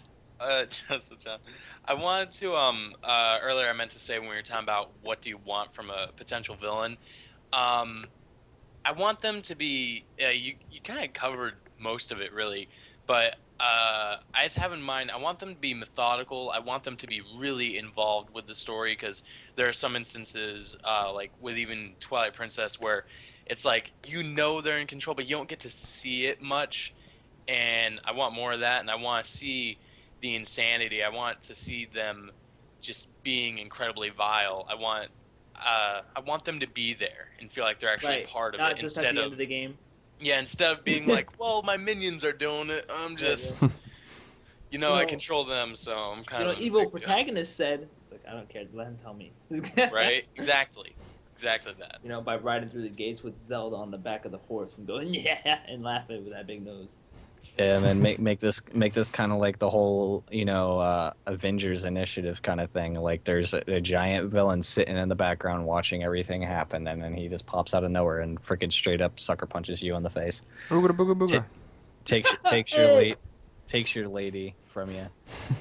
Speaker 3: Just a John. I wanted to earlier I meant to say when we were talking about what do you want from a potential villain. I want them to be you kind of covered most of it really, but I just have in mind I want them to be methodical. I want them to be really involved with the story because there are some instances like with even Twilight Princess where it's like you know they're in control but you don't get to see it much, and I want more of that, and I want to see the insanity. I want to see them just being incredibly vile. I want them to be there and feel like they're actually
Speaker 4: Right,
Speaker 3: part of
Speaker 4: not
Speaker 3: it
Speaker 4: just at
Speaker 3: instead
Speaker 4: the
Speaker 3: of
Speaker 4: end of the game.
Speaker 3: yeah, instead of being like, well, my minions are doing it. I'm just, you know, I
Speaker 4: know-
Speaker 3: control them, so I'm kind
Speaker 4: You know,
Speaker 3: of a
Speaker 4: evil
Speaker 3: big deal.
Speaker 4: protagonist said, "It's like I don't care. Let him tell me."
Speaker 3: Right? Exactly that.
Speaker 4: You know, by riding through the gates with Zelda on the back of the horse and going yeah and laughing with that big nose.
Speaker 1: And then make this kind of like the whole Avengers initiative kind of thing. Like there's a giant villain sitting in the background watching everything happen, and then he just pops out of nowhere and freaking straight up sucker punches you in the face.
Speaker 2: Booga booga booga.
Speaker 1: Takes your lady from you.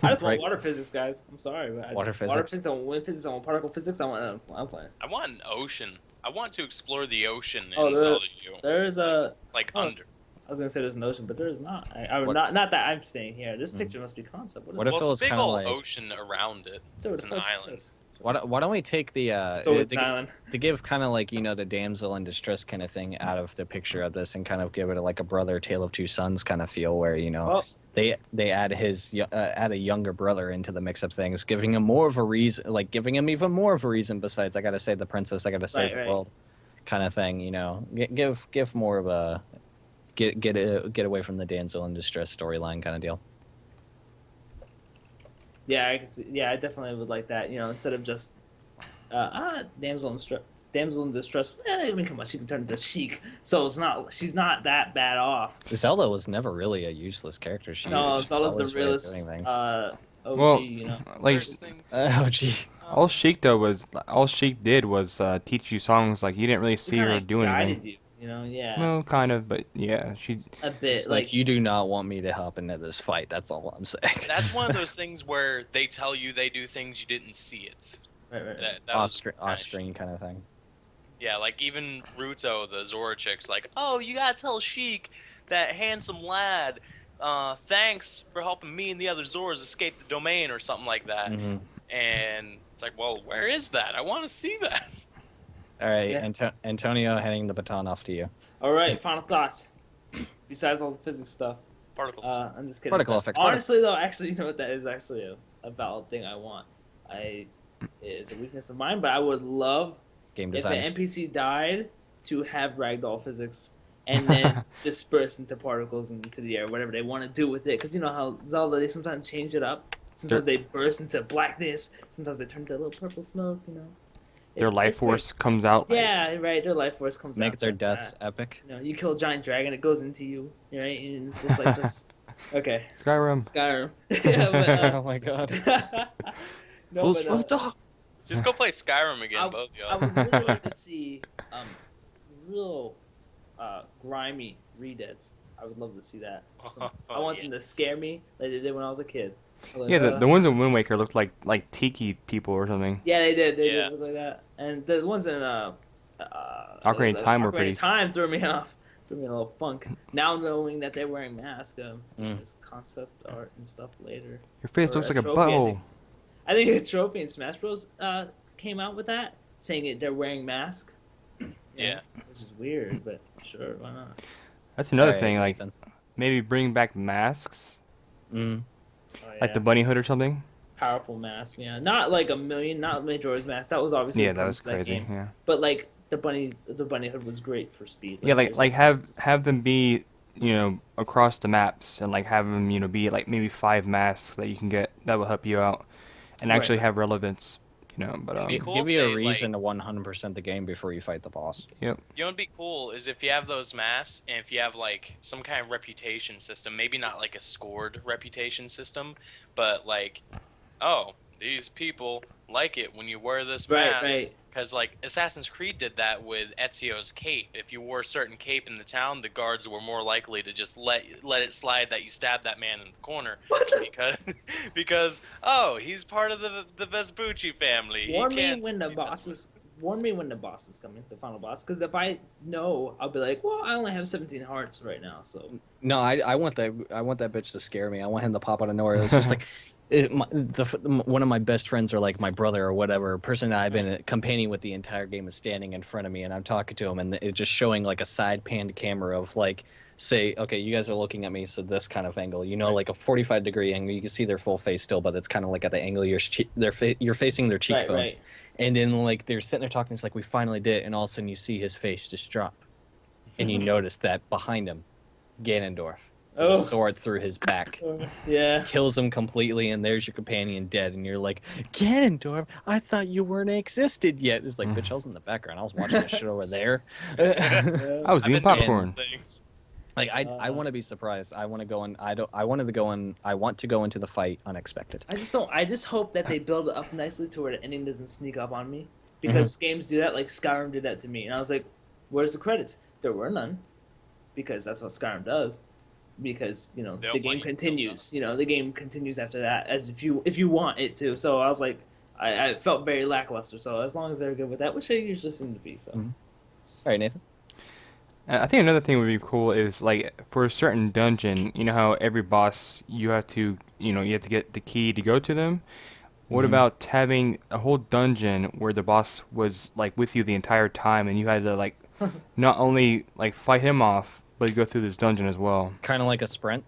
Speaker 4: I just want
Speaker 1: Right.
Speaker 4: water physics, guys. I'm sorry, but
Speaker 1: Water
Speaker 4: Water
Speaker 1: physics?
Speaker 4: physics. I want wind physics. I want particle physics. I'm playing.
Speaker 3: I want an ocean. I want to explore the ocean
Speaker 4: Oh,
Speaker 3: in
Speaker 4: the-
Speaker 3: Zelda U.
Speaker 4: There's a.
Speaker 3: Like
Speaker 4: oh.
Speaker 3: under.
Speaker 4: I was gonna say there's an ocean, but there is not. I
Speaker 1: What-
Speaker 4: not that I'm staying here. This picture must be concept.
Speaker 1: What if
Speaker 3: Well,
Speaker 1: it was
Speaker 3: it's a big
Speaker 1: kinda
Speaker 3: old
Speaker 1: like-
Speaker 3: ocean around it.
Speaker 4: Dude,
Speaker 3: It's an
Speaker 4: what the fuck is
Speaker 3: island.
Speaker 4: this?
Speaker 1: Why don't we take the
Speaker 4: It's always
Speaker 1: to,
Speaker 4: an island.
Speaker 1: to give kind of like the damsel in distress kind of thing out of the picture of this and kind of give it like a brother tale of two sons kind of feel where
Speaker 4: Oh,
Speaker 1: they add add a younger brother into the mix of things, giving him more of a reason, like giving him even more of a reason besides I gotta save the princess, I gotta save the
Speaker 4: Right.
Speaker 1: world, kind of thing. Give more of a get away from the damsel in distress storyline kind of deal.
Speaker 4: yeah, I can see, yeah, I definitely would like that. You know, instead of just damsel in distress. I mean, come on, she can turn into Sheik, so she's not that bad off.
Speaker 1: Zelda was never really a useless character.
Speaker 4: No,
Speaker 1: she's
Speaker 4: Zelda's the
Speaker 1: always way of
Speaker 4: realest
Speaker 1: doing things.
Speaker 4: OG.
Speaker 2: Well,
Speaker 4: You know,
Speaker 2: like
Speaker 3: There's things.
Speaker 1: Oh gee.
Speaker 2: All Sheik did was teach you songs. Like you didn't really
Speaker 4: She
Speaker 2: see
Speaker 4: kind
Speaker 2: her
Speaker 4: of
Speaker 2: do anything.
Speaker 4: guided you, you know? Yeah,
Speaker 2: Well, kind of, but yeah, she.
Speaker 4: a bit.
Speaker 1: It's like you do not want me to hop into this fight. That's all I'm saying.
Speaker 3: That's one of those things where they tell you they do things you didn't see it.
Speaker 4: right.
Speaker 3: That was
Speaker 1: Off screen kind of thing.
Speaker 3: Yeah, like even Ruto, the Zora chick's like, oh, you gotta tell Sheik, that handsome lad, thanks for helping me and the other Zoras escape the domain or something like that.
Speaker 1: Hmm.
Speaker 3: And it's like, well, where is that? I want to see that.
Speaker 1: All right,
Speaker 4: Yeah.
Speaker 1: Antonio, handing the baton off to you.
Speaker 4: All right, final thoughts. Besides all the physics stuff,
Speaker 3: Particles.
Speaker 4: I'm just kidding.
Speaker 1: Particle effects.
Speaker 4: Honestly, though, actually, you know what? That is actually a valid thing I want. It's a weakness of mine, but I would love
Speaker 1: Game
Speaker 4: if
Speaker 1: design.
Speaker 4: an NPC died to have ragdoll physics and then disperse into particles and into the air, whatever they want to do with it. Because you know how Zelda, they sometimes change it up. Sometimes they burst into blackness. Sometimes they turn to a little purple smoke. You know,
Speaker 2: Their life
Speaker 4: it's weird.
Speaker 2: force comes out.
Speaker 4: Yeah, right. Their life force comes out.
Speaker 1: Make their
Speaker 4: like
Speaker 1: deaths
Speaker 4: that.
Speaker 1: epic.
Speaker 4: You know, you kill a giant dragon, it goes into you. Right, and it's just like just okay.
Speaker 2: Skyrim.
Speaker 4: Skyrim. Yeah, but,
Speaker 1: Oh my god.
Speaker 4: no,
Speaker 1: Full
Speaker 4: but,
Speaker 1: throttle.
Speaker 3: Just go play Skyrim again, both
Speaker 4: I
Speaker 3: y'all.
Speaker 4: would really like to see real grimy redeads. I would love to see that. I want them to scare me like they did when I was a kid. Like,
Speaker 2: Yeah, the ones in Wind Waker looked like tiki people or something.
Speaker 4: yeah, they did. They
Speaker 3: Yeah.
Speaker 4: did look like that. And the ones in
Speaker 2: Ocarina of Time were
Speaker 4: Ocarina
Speaker 2: pretty.
Speaker 4: of Time threw me off. Threw me in a little funk. Now knowing that they're wearing masks, this concept art and stuff later.
Speaker 2: Your face
Speaker 4: Or
Speaker 2: looks
Speaker 4: a
Speaker 2: like a
Speaker 4: trophy
Speaker 2: butthole.
Speaker 4: ending. I think a trophy in Smash Bros. Came out with that, saying they're wearing masks.
Speaker 3: Yeah.
Speaker 4: Which is weird, but sure, why not?
Speaker 2: That's another
Speaker 1: Alright,
Speaker 2: thing. Like
Speaker 1: Nathan.
Speaker 2: maybe bring back masks,
Speaker 1: Mm.
Speaker 4: Oh,
Speaker 2: like
Speaker 4: yeah.
Speaker 2: the bunny hood or something.
Speaker 4: Powerful mask, yeah. Not like a million, not Majora's mask. That was obviously
Speaker 2: Yeah,
Speaker 4: the
Speaker 2: that was
Speaker 4: premise of
Speaker 2: crazy.
Speaker 4: game.
Speaker 2: Yeah.
Speaker 4: But like the bunny hood was great for speed.
Speaker 2: Yeah, like
Speaker 4: seriously.
Speaker 2: have them be across the maps and like have them be like maybe 5 masks that you can get that will help you out and actually
Speaker 4: Right.
Speaker 2: have relevance. But
Speaker 3: It'd be cool
Speaker 1: Give
Speaker 3: if
Speaker 1: you a
Speaker 3: they,
Speaker 1: reason to 100% the game before you fight the boss.
Speaker 2: yep.
Speaker 3: You know what'd be cool is if you have those masks and if you have like some kind of reputation system, maybe not like a scored reputation system, but like, oh, these people like it when you wear this mask.
Speaker 4: Right.
Speaker 3: Because like Assassin's Creed did that with Ezio's cape. If you wore a certain cape in the town, the guards were more likely to just let it slide that you stabbed that man in the corner because oh, he's part of the Vespucci family.
Speaker 4: Warn
Speaker 3: he
Speaker 4: me
Speaker 3: can't
Speaker 4: when the
Speaker 3: be messed
Speaker 4: boss
Speaker 3: with.
Speaker 4: is. Warn me when the boss is coming, the final boss. Because if I know, I'll be like, well, I only have 17 hearts right now, so.
Speaker 1: No, I want that bitch to scare me. I want him to pop out of nowhere. It's just like one of my best friends or like my brother or whatever person that I've been campaigning with the entire game is standing in front of me and I'm talking to him and it's just showing like a side panned camera of like say okay you guys are looking at me so this kind of angle like a 45-degree angle you can see their full face still but it's kind of like at the angle you're facing their cheekbone
Speaker 4: Right.
Speaker 1: and then like they're sitting there talking it's like we finally did it and all of a sudden you see his face just drop and you notice that behind him Ganondorf with
Speaker 4: Oh.
Speaker 1: a sword through his back
Speaker 4: Yeah.
Speaker 1: kills him completely, and there's your companion dead, and you're like, Ganondorf, I thought you weren't existed yet. It's like, bitch, I was in the background. I was watching that shit over there.
Speaker 2: I was
Speaker 3: I've
Speaker 2: eating
Speaker 3: been doing
Speaker 2: popcorn.
Speaker 3: some things.
Speaker 1: Like, I want to be surprised. I want to go in. I wanted to go in. I want to go into the fight unexpected.
Speaker 4: I just hope that they build it up nicely to where the ending doesn't sneak up on me. Because games do that, like Skyrim did that to me. And I was like, where's the credits? There were none. Because that's what Skyrim does. Because,
Speaker 3: They'll
Speaker 4: the
Speaker 3: want
Speaker 4: game
Speaker 3: you to
Speaker 4: continues. The game continues after that as if you want it to. So I was like, I felt very lackluster. So as long as they're good with that, which they usually seem to be. So
Speaker 1: All right, Nathan.
Speaker 2: I think another thing would be cool is like for a certain dungeon, you know how every boss you have to get the key to go to them. What about having a whole dungeon where the boss was like with you the entire time and you had to like not only like fight him off but go through this dungeon as well?
Speaker 1: Kind of like a sprint.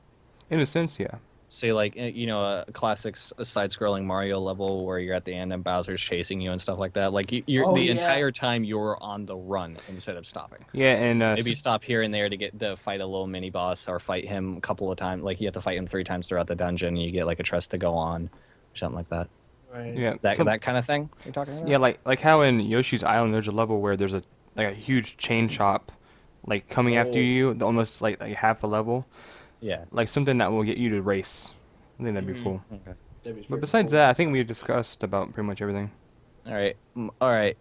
Speaker 2: In a sense, yeah.
Speaker 1: Say like a classic side-scrolling Mario level where you're at the end and Bowser's chasing you and stuff like that. Like you're the entire time you're on the run instead of stopping.
Speaker 2: Yeah, and
Speaker 1: Maybe stop here and there to get to fight a little mini boss or fight him a couple of times. Like you have to fight him 3 times throughout the dungeon. And you get like a chest to go on, or something like that.
Speaker 4: right.
Speaker 2: yeah,
Speaker 1: That kind of thing. You're talking about?
Speaker 2: yeah, like how in Yoshi's Island there's a level where there's a huge chain shop like coming after you, almost like half a level.
Speaker 1: Yeah.
Speaker 2: Like something that will get you to race. I think that'd be cool.
Speaker 1: Okay.
Speaker 4: That'd be
Speaker 2: But
Speaker 4: pretty
Speaker 2: besides
Speaker 4: cool.
Speaker 2: that, I think we discussed about pretty much everything.
Speaker 1: All right.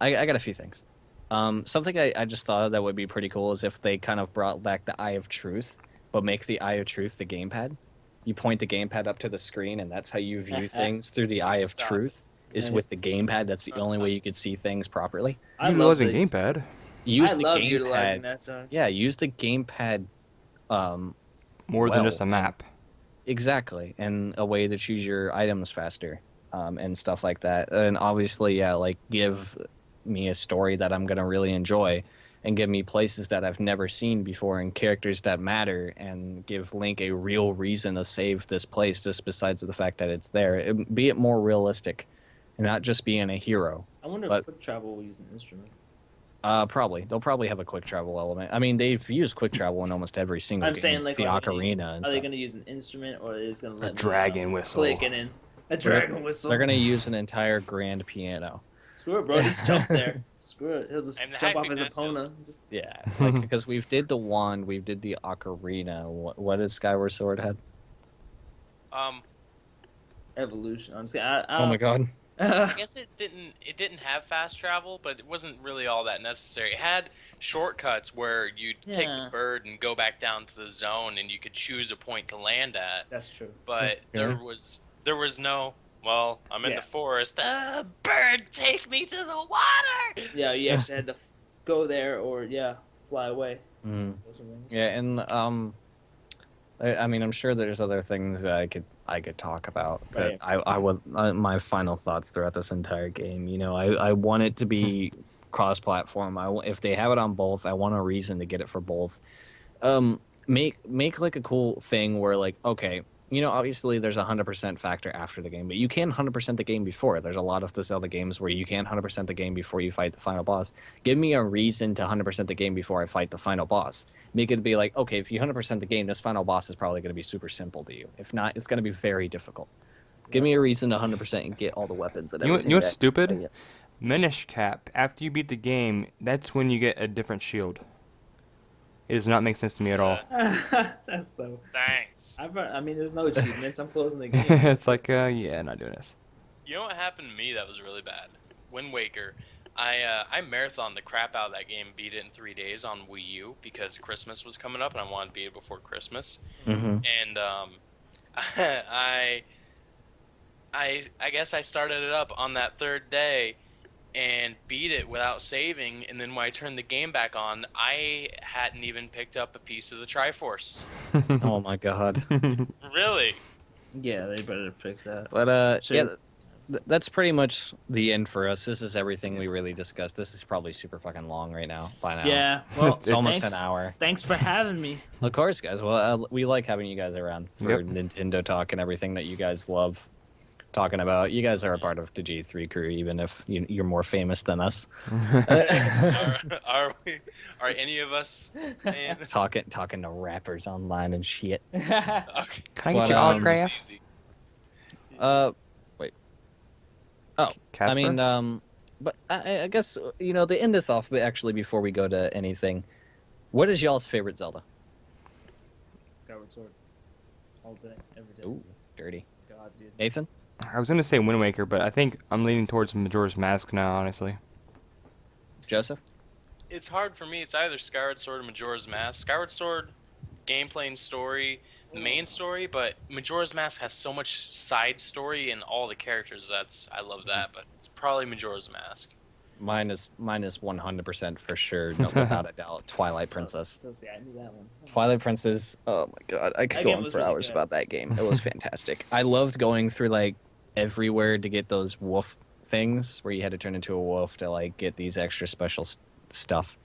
Speaker 1: I got a few things. Something I just thought that would be pretty cool is if they kind of brought back the Eye of Truth, but make the Eye of Truth the gamepad. You point the gamepad up to the screen, and that's how you view things through the Eye of
Speaker 3: Stop.
Speaker 1: Truth. Is with the
Speaker 4: Nice.
Speaker 1: gamepad. That's the only way you could see things properly.
Speaker 4: I
Speaker 2: Even
Speaker 4: love
Speaker 2: wasn't
Speaker 4: the,
Speaker 2: gamepad.
Speaker 1: Use
Speaker 4: I
Speaker 1: the
Speaker 4: love utilizing
Speaker 1: gamepad.
Speaker 4: that, John.
Speaker 1: Yeah, use the gamepad.
Speaker 2: More than
Speaker 1: Well,
Speaker 2: just a map.
Speaker 1: Exactly, and a way to choose your items faster, and stuff like that. And obviously, yeah, like give me a story that I'm gonna really enjoy, and give me places that I've never seen before and characters that matter, and give Link a real reason to save this place, just besides the fact that it's there. Be it more realistic, and not just being a hero.
Speaker 4: I wonder
Speaker 1: But-
Speaker 4: if quick travel will use an instrument.
Speaker 1: Probably they'll probably have a quick travel element. I mean, they've used quick travel in almost every single
Speaker 4: I'm
Speaker 1: game.
Speaker 4: saying like
Speaker 1: the
Speaker 4: are they gonna use-
Speaker 1: ocarina and
Speaker 4: Are
Speaker 1: stuff.
Speaker 4: they going to use an instrument or are they just going to
Speaker 2: A
Speaker 4: let
Speaker 2: dragon whistle.
Speaker 4: click it in? A dragon whistle.
Speaker 1: They're gonna use an entire grand piano.
Speaker 4: Screw it, bro. Just jump there. Screw it. He'll just
Speaker 3: I'm
Speaker 4: jump off
Speaker 3: happy
Speaker 4: his
Speaker 3: that's
Speaker 4: opponent. Just
Speaker 1: Yeah, like, because we've did the wand, we've did the ocarina. What did Skyward Sword had?
Speaker 4: evolution. Honestly,
Speaker 1: Oh my god.
Speaker 3: I guess it didn't have fast travel, but it wasn't really all that necessary. It had shortcuts where you'd take
Speaker 4: Yeah.
Speaker 3: the bird and go back down to the zone, and you could choose a point to land at.
Speaker 4: That's true.
Speaker 3: But
Speaker 1: Yeah.
Speaker 3: there was no. Well, I'm in
Speaker 4: Yeah.
Speaker 3: the forest. Bird, take me to the water.
Speaker 4: Yeah, you actually had to go there or fly away.
Speaker 1: Mm.
Speaker 4: Those are wings.
Speaker 1: Yeah, and I mean, I'm sure there's other things that I could talk about. That
Speaker 4: Right.
Speaker 1: I would my final thoughts throughout this entire game. You know, I want it to be cross-platform. If they have it on both, I want a reason to get it for both. Make like a cool thing where like, okay, you know, obviously there's a 100% factor after the game, but you can 100% the game before. There's a lot of the Zelda games where you can 100% the game before you fight the final boss. Give me a reason to 100% the game before I fight the final boss. Make it be like, okay, if you 100% the game, this final boss is probably going to be super simple to you. If not, it's going to be very difficult. Give me a reason to 100% and get all the weapons and
Speaker 2: You know,
Speaker 1: everything.
Speaker 2: you know what's
Speaker 1: that-
Speaker 2: stupid?
Speaker 1: Yeah.
Speaker 2: Minish Cap, after you beat the game, that's when you get a different shield. It does not make sense to me at all.
Speaker 4: That's so.
Speaker 3: Thanks.
Speaker 4: I mean, there's no achievements. I'm closing the game.
Speaker 2: It's like, yeah, not doing this.
Speaker 3: You know what happened to me that was really bad? Wind Waker. I marathoned the crap out of that game, beat it in 3 days on Wii U because Christmas was coming up and I wanted to beat it before Christmas.
Speaker 1: Mhm.
Speaker 3: And I guess I started it up on that third day and beat it without saving, and then when I turned the game back on, I hadn't even picked up a piece of the Triforce.
Speaker 1: Oh my god.
Speaker 3: Really?
Speaker 4: Yeah, they better fix that.
Speaker 1: But
Speaker 4: Sure.
Speaker 1: yeah, that's pretty much the end for us. This is everything we really discussed. This is probably super fucking long right now. By now,
Speaker 4: Yeah. Well,
Speaker 1: it's almost
Speaker 4: thanks,
Speaker 1: an hour.
Speaker 4: thanks for having me.
Speaker 1: Of course, guys. Well, we like having you guys around for
Speaker 2: Yep.
Speaker 1: Nintendo talk and everything that you guys love talking about. You guys are a part of the G3 crew, even if you're more famous than us.
Speaker 3: Are we? Are any of us? Man?
Speaker 1: talking to rappers online and shit.
Speaker 3: Okay.
Speaker 2: Can I
Speaker 1: But,
Speaker 2: get your autograph?
Speaker 3: Easy.
Speaker 1: Wait. Oh,
Speaker 2: Casper?
Speaker 1: I mean, but I guess you know to end this off. But actually, before we go to anything, what is y'all's favorite Zelda?
Speaker 4: Skyward Sword. All day, every day.
Speaker 1: Ooh, dirty.
Speaker 4: God, dude.
Speaker 1: Nathan?
Speaker 2: I was going to say Wind Waker, but I think I'm leaning towards Majora's Mask now, honestly.
Speaker 1: Joseph?
Speaker 3: It's hard for me. It's either Skyward Sword or Majora's Mask. Skyward Sword, gameplay and story, the main story, but Majora's Mask has so much side story and all the characters. I love that, but it's probably Majora's Mask.
Speaker 1: Mine is 100% for sure, no, without a doubt. Twilight Princess.
Speaker 4: So, yeah, I knew that one.
Speaker 1: Twilight Princess. Oh my god, I could
Speaker 4: That
Speaker 1: go
Speaker 4: game
Speaker 1: on
Speaker 4: was
Speaker 1: for
Speaker 4: really
Speaker 1: hours
Speaker 4: good.
Speaker 1: about that game. It was fantastic. I loved going through like everywhere to get those wolf things where you had to turn into a wolf to like get these extra special stuff.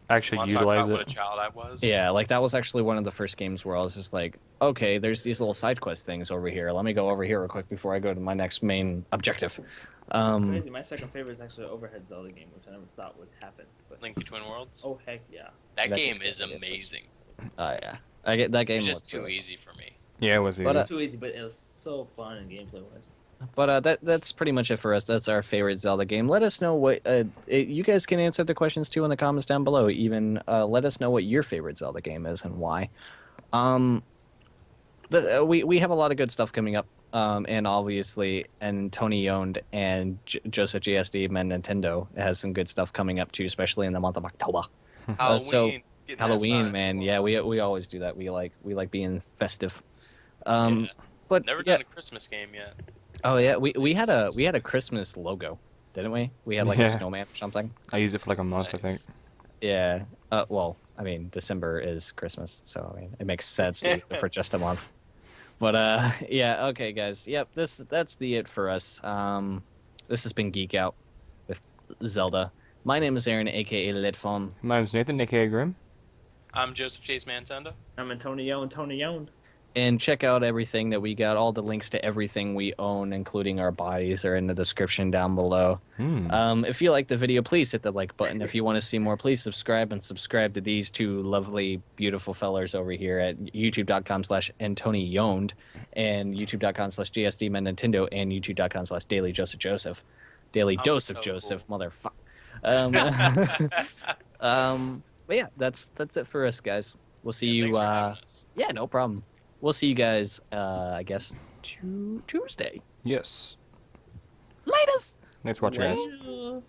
Speaker 2: Actually
Speaker 3: Wanna talk
Speaker 2: utilize
Speaker 3: about what
Speaker 2: it.
Speaker 3: a child I was?
Speaker 1: Yeah, like that was actually one of the first games where I was just like, okay, there's these little side quest things over here. Let me go over here real quick before I go to my next main objective.
Speaker 4: It's crazy. My second favorite is actually an overhead Zelda game, which I never thought would happen. But
Speaker 3: Link Between Worlds.
Speaker 4: oh heck yeah!
Speaker 3: That
Speaker 1: that
Speaker 3: game
Speaker 1: game
Speaker 3: is
Speaker 1: is
Speaker 3: amazing.
Speaker 1: Oh yeah, I get that game
Speaker 3: It's
Speaker 1: was
Speaker 3: just too
Speaker 1: really-
Speaker 3: easy for me.
Speaker 2: Yeah, it was easy.
Speaker 1: But,
Speaker 4: It was too easy, but it was so fun and gameplay wise.
Speaker 1: But that's pretty much it for us. That's our favorite Zelda game. Let us know what you guys can answer the questions too in the comments down below. Even let us know what your favorite Zelda game is and why. we have a lot of good stuff coming up. And obviously, and Tony owned and Joseph JSD and Nintendo has some good stuff coming up too, especially in the month of October.
Speaker 3: Halloween.
Speaker 1: So
Speaker 3: getting that
Speaker 1: Halloween,
Speaker 3: sun.
Speaker 1: man, yeah, we always do that. We like being festive.
Speaker 3: Yeah.
Speaker 1: But
Speaker 3: Never
Speaker 1: yeah,
Speaker 3: done a Christmas game yet.
Speaker 1: oh yeah, we had a Christmas logo, didn't we? We had like a
Speaker 2: Yeah.
Speaker 1: snowman or something.
Speaker 2: I used it for like a month, I think.
Speaker 3: Nice.
Speaker 1: Yeah. Well, I mean, December is Christmas, so I mean, it makes sense to use it for just a month. But yeah, okay, guys. Yep, that's it for us. This has been Geek Out with Zelda. My name is Aaron, aka Lidphone.
Speaker 2: My name's Nathan, aka Grim.
Speaker 3: I'm Joseph Chase Mansanda.
Speaker 4: I'm Antonio and Tony owned.
Speaker 1: And check out everything that we got. All the links to everything we own, including our bodies, are in the description down below. If you like the video, please hit the like button. If you want to see more, please subscribe to these two lovely, beautiful fellers over here at youtube.com/AntonioYoned and youtube.com/JSDMenNintendo and youtube.com/DailyJosephJoseph. Daily
Speaker 3: I'm
Speaker 1: Joseph
Speaker 3: so
Speaker 1: Joseph,
Speaker 3: cool.
Speaker 1: motherfucker. But yeah, that's it for us, guys. We'll see
Speaker 3: Yeah,
Speaker 1: you.
Speaker 3: thanks for having us.
Speaker 1: Yeah, no problem. We'll see you guys, I guess, Tuesday.
Speaker 2: Yes.
Speaker 1: Latest!
Speaker 2: Thanks for watching, guys.
Speaker 4: Later.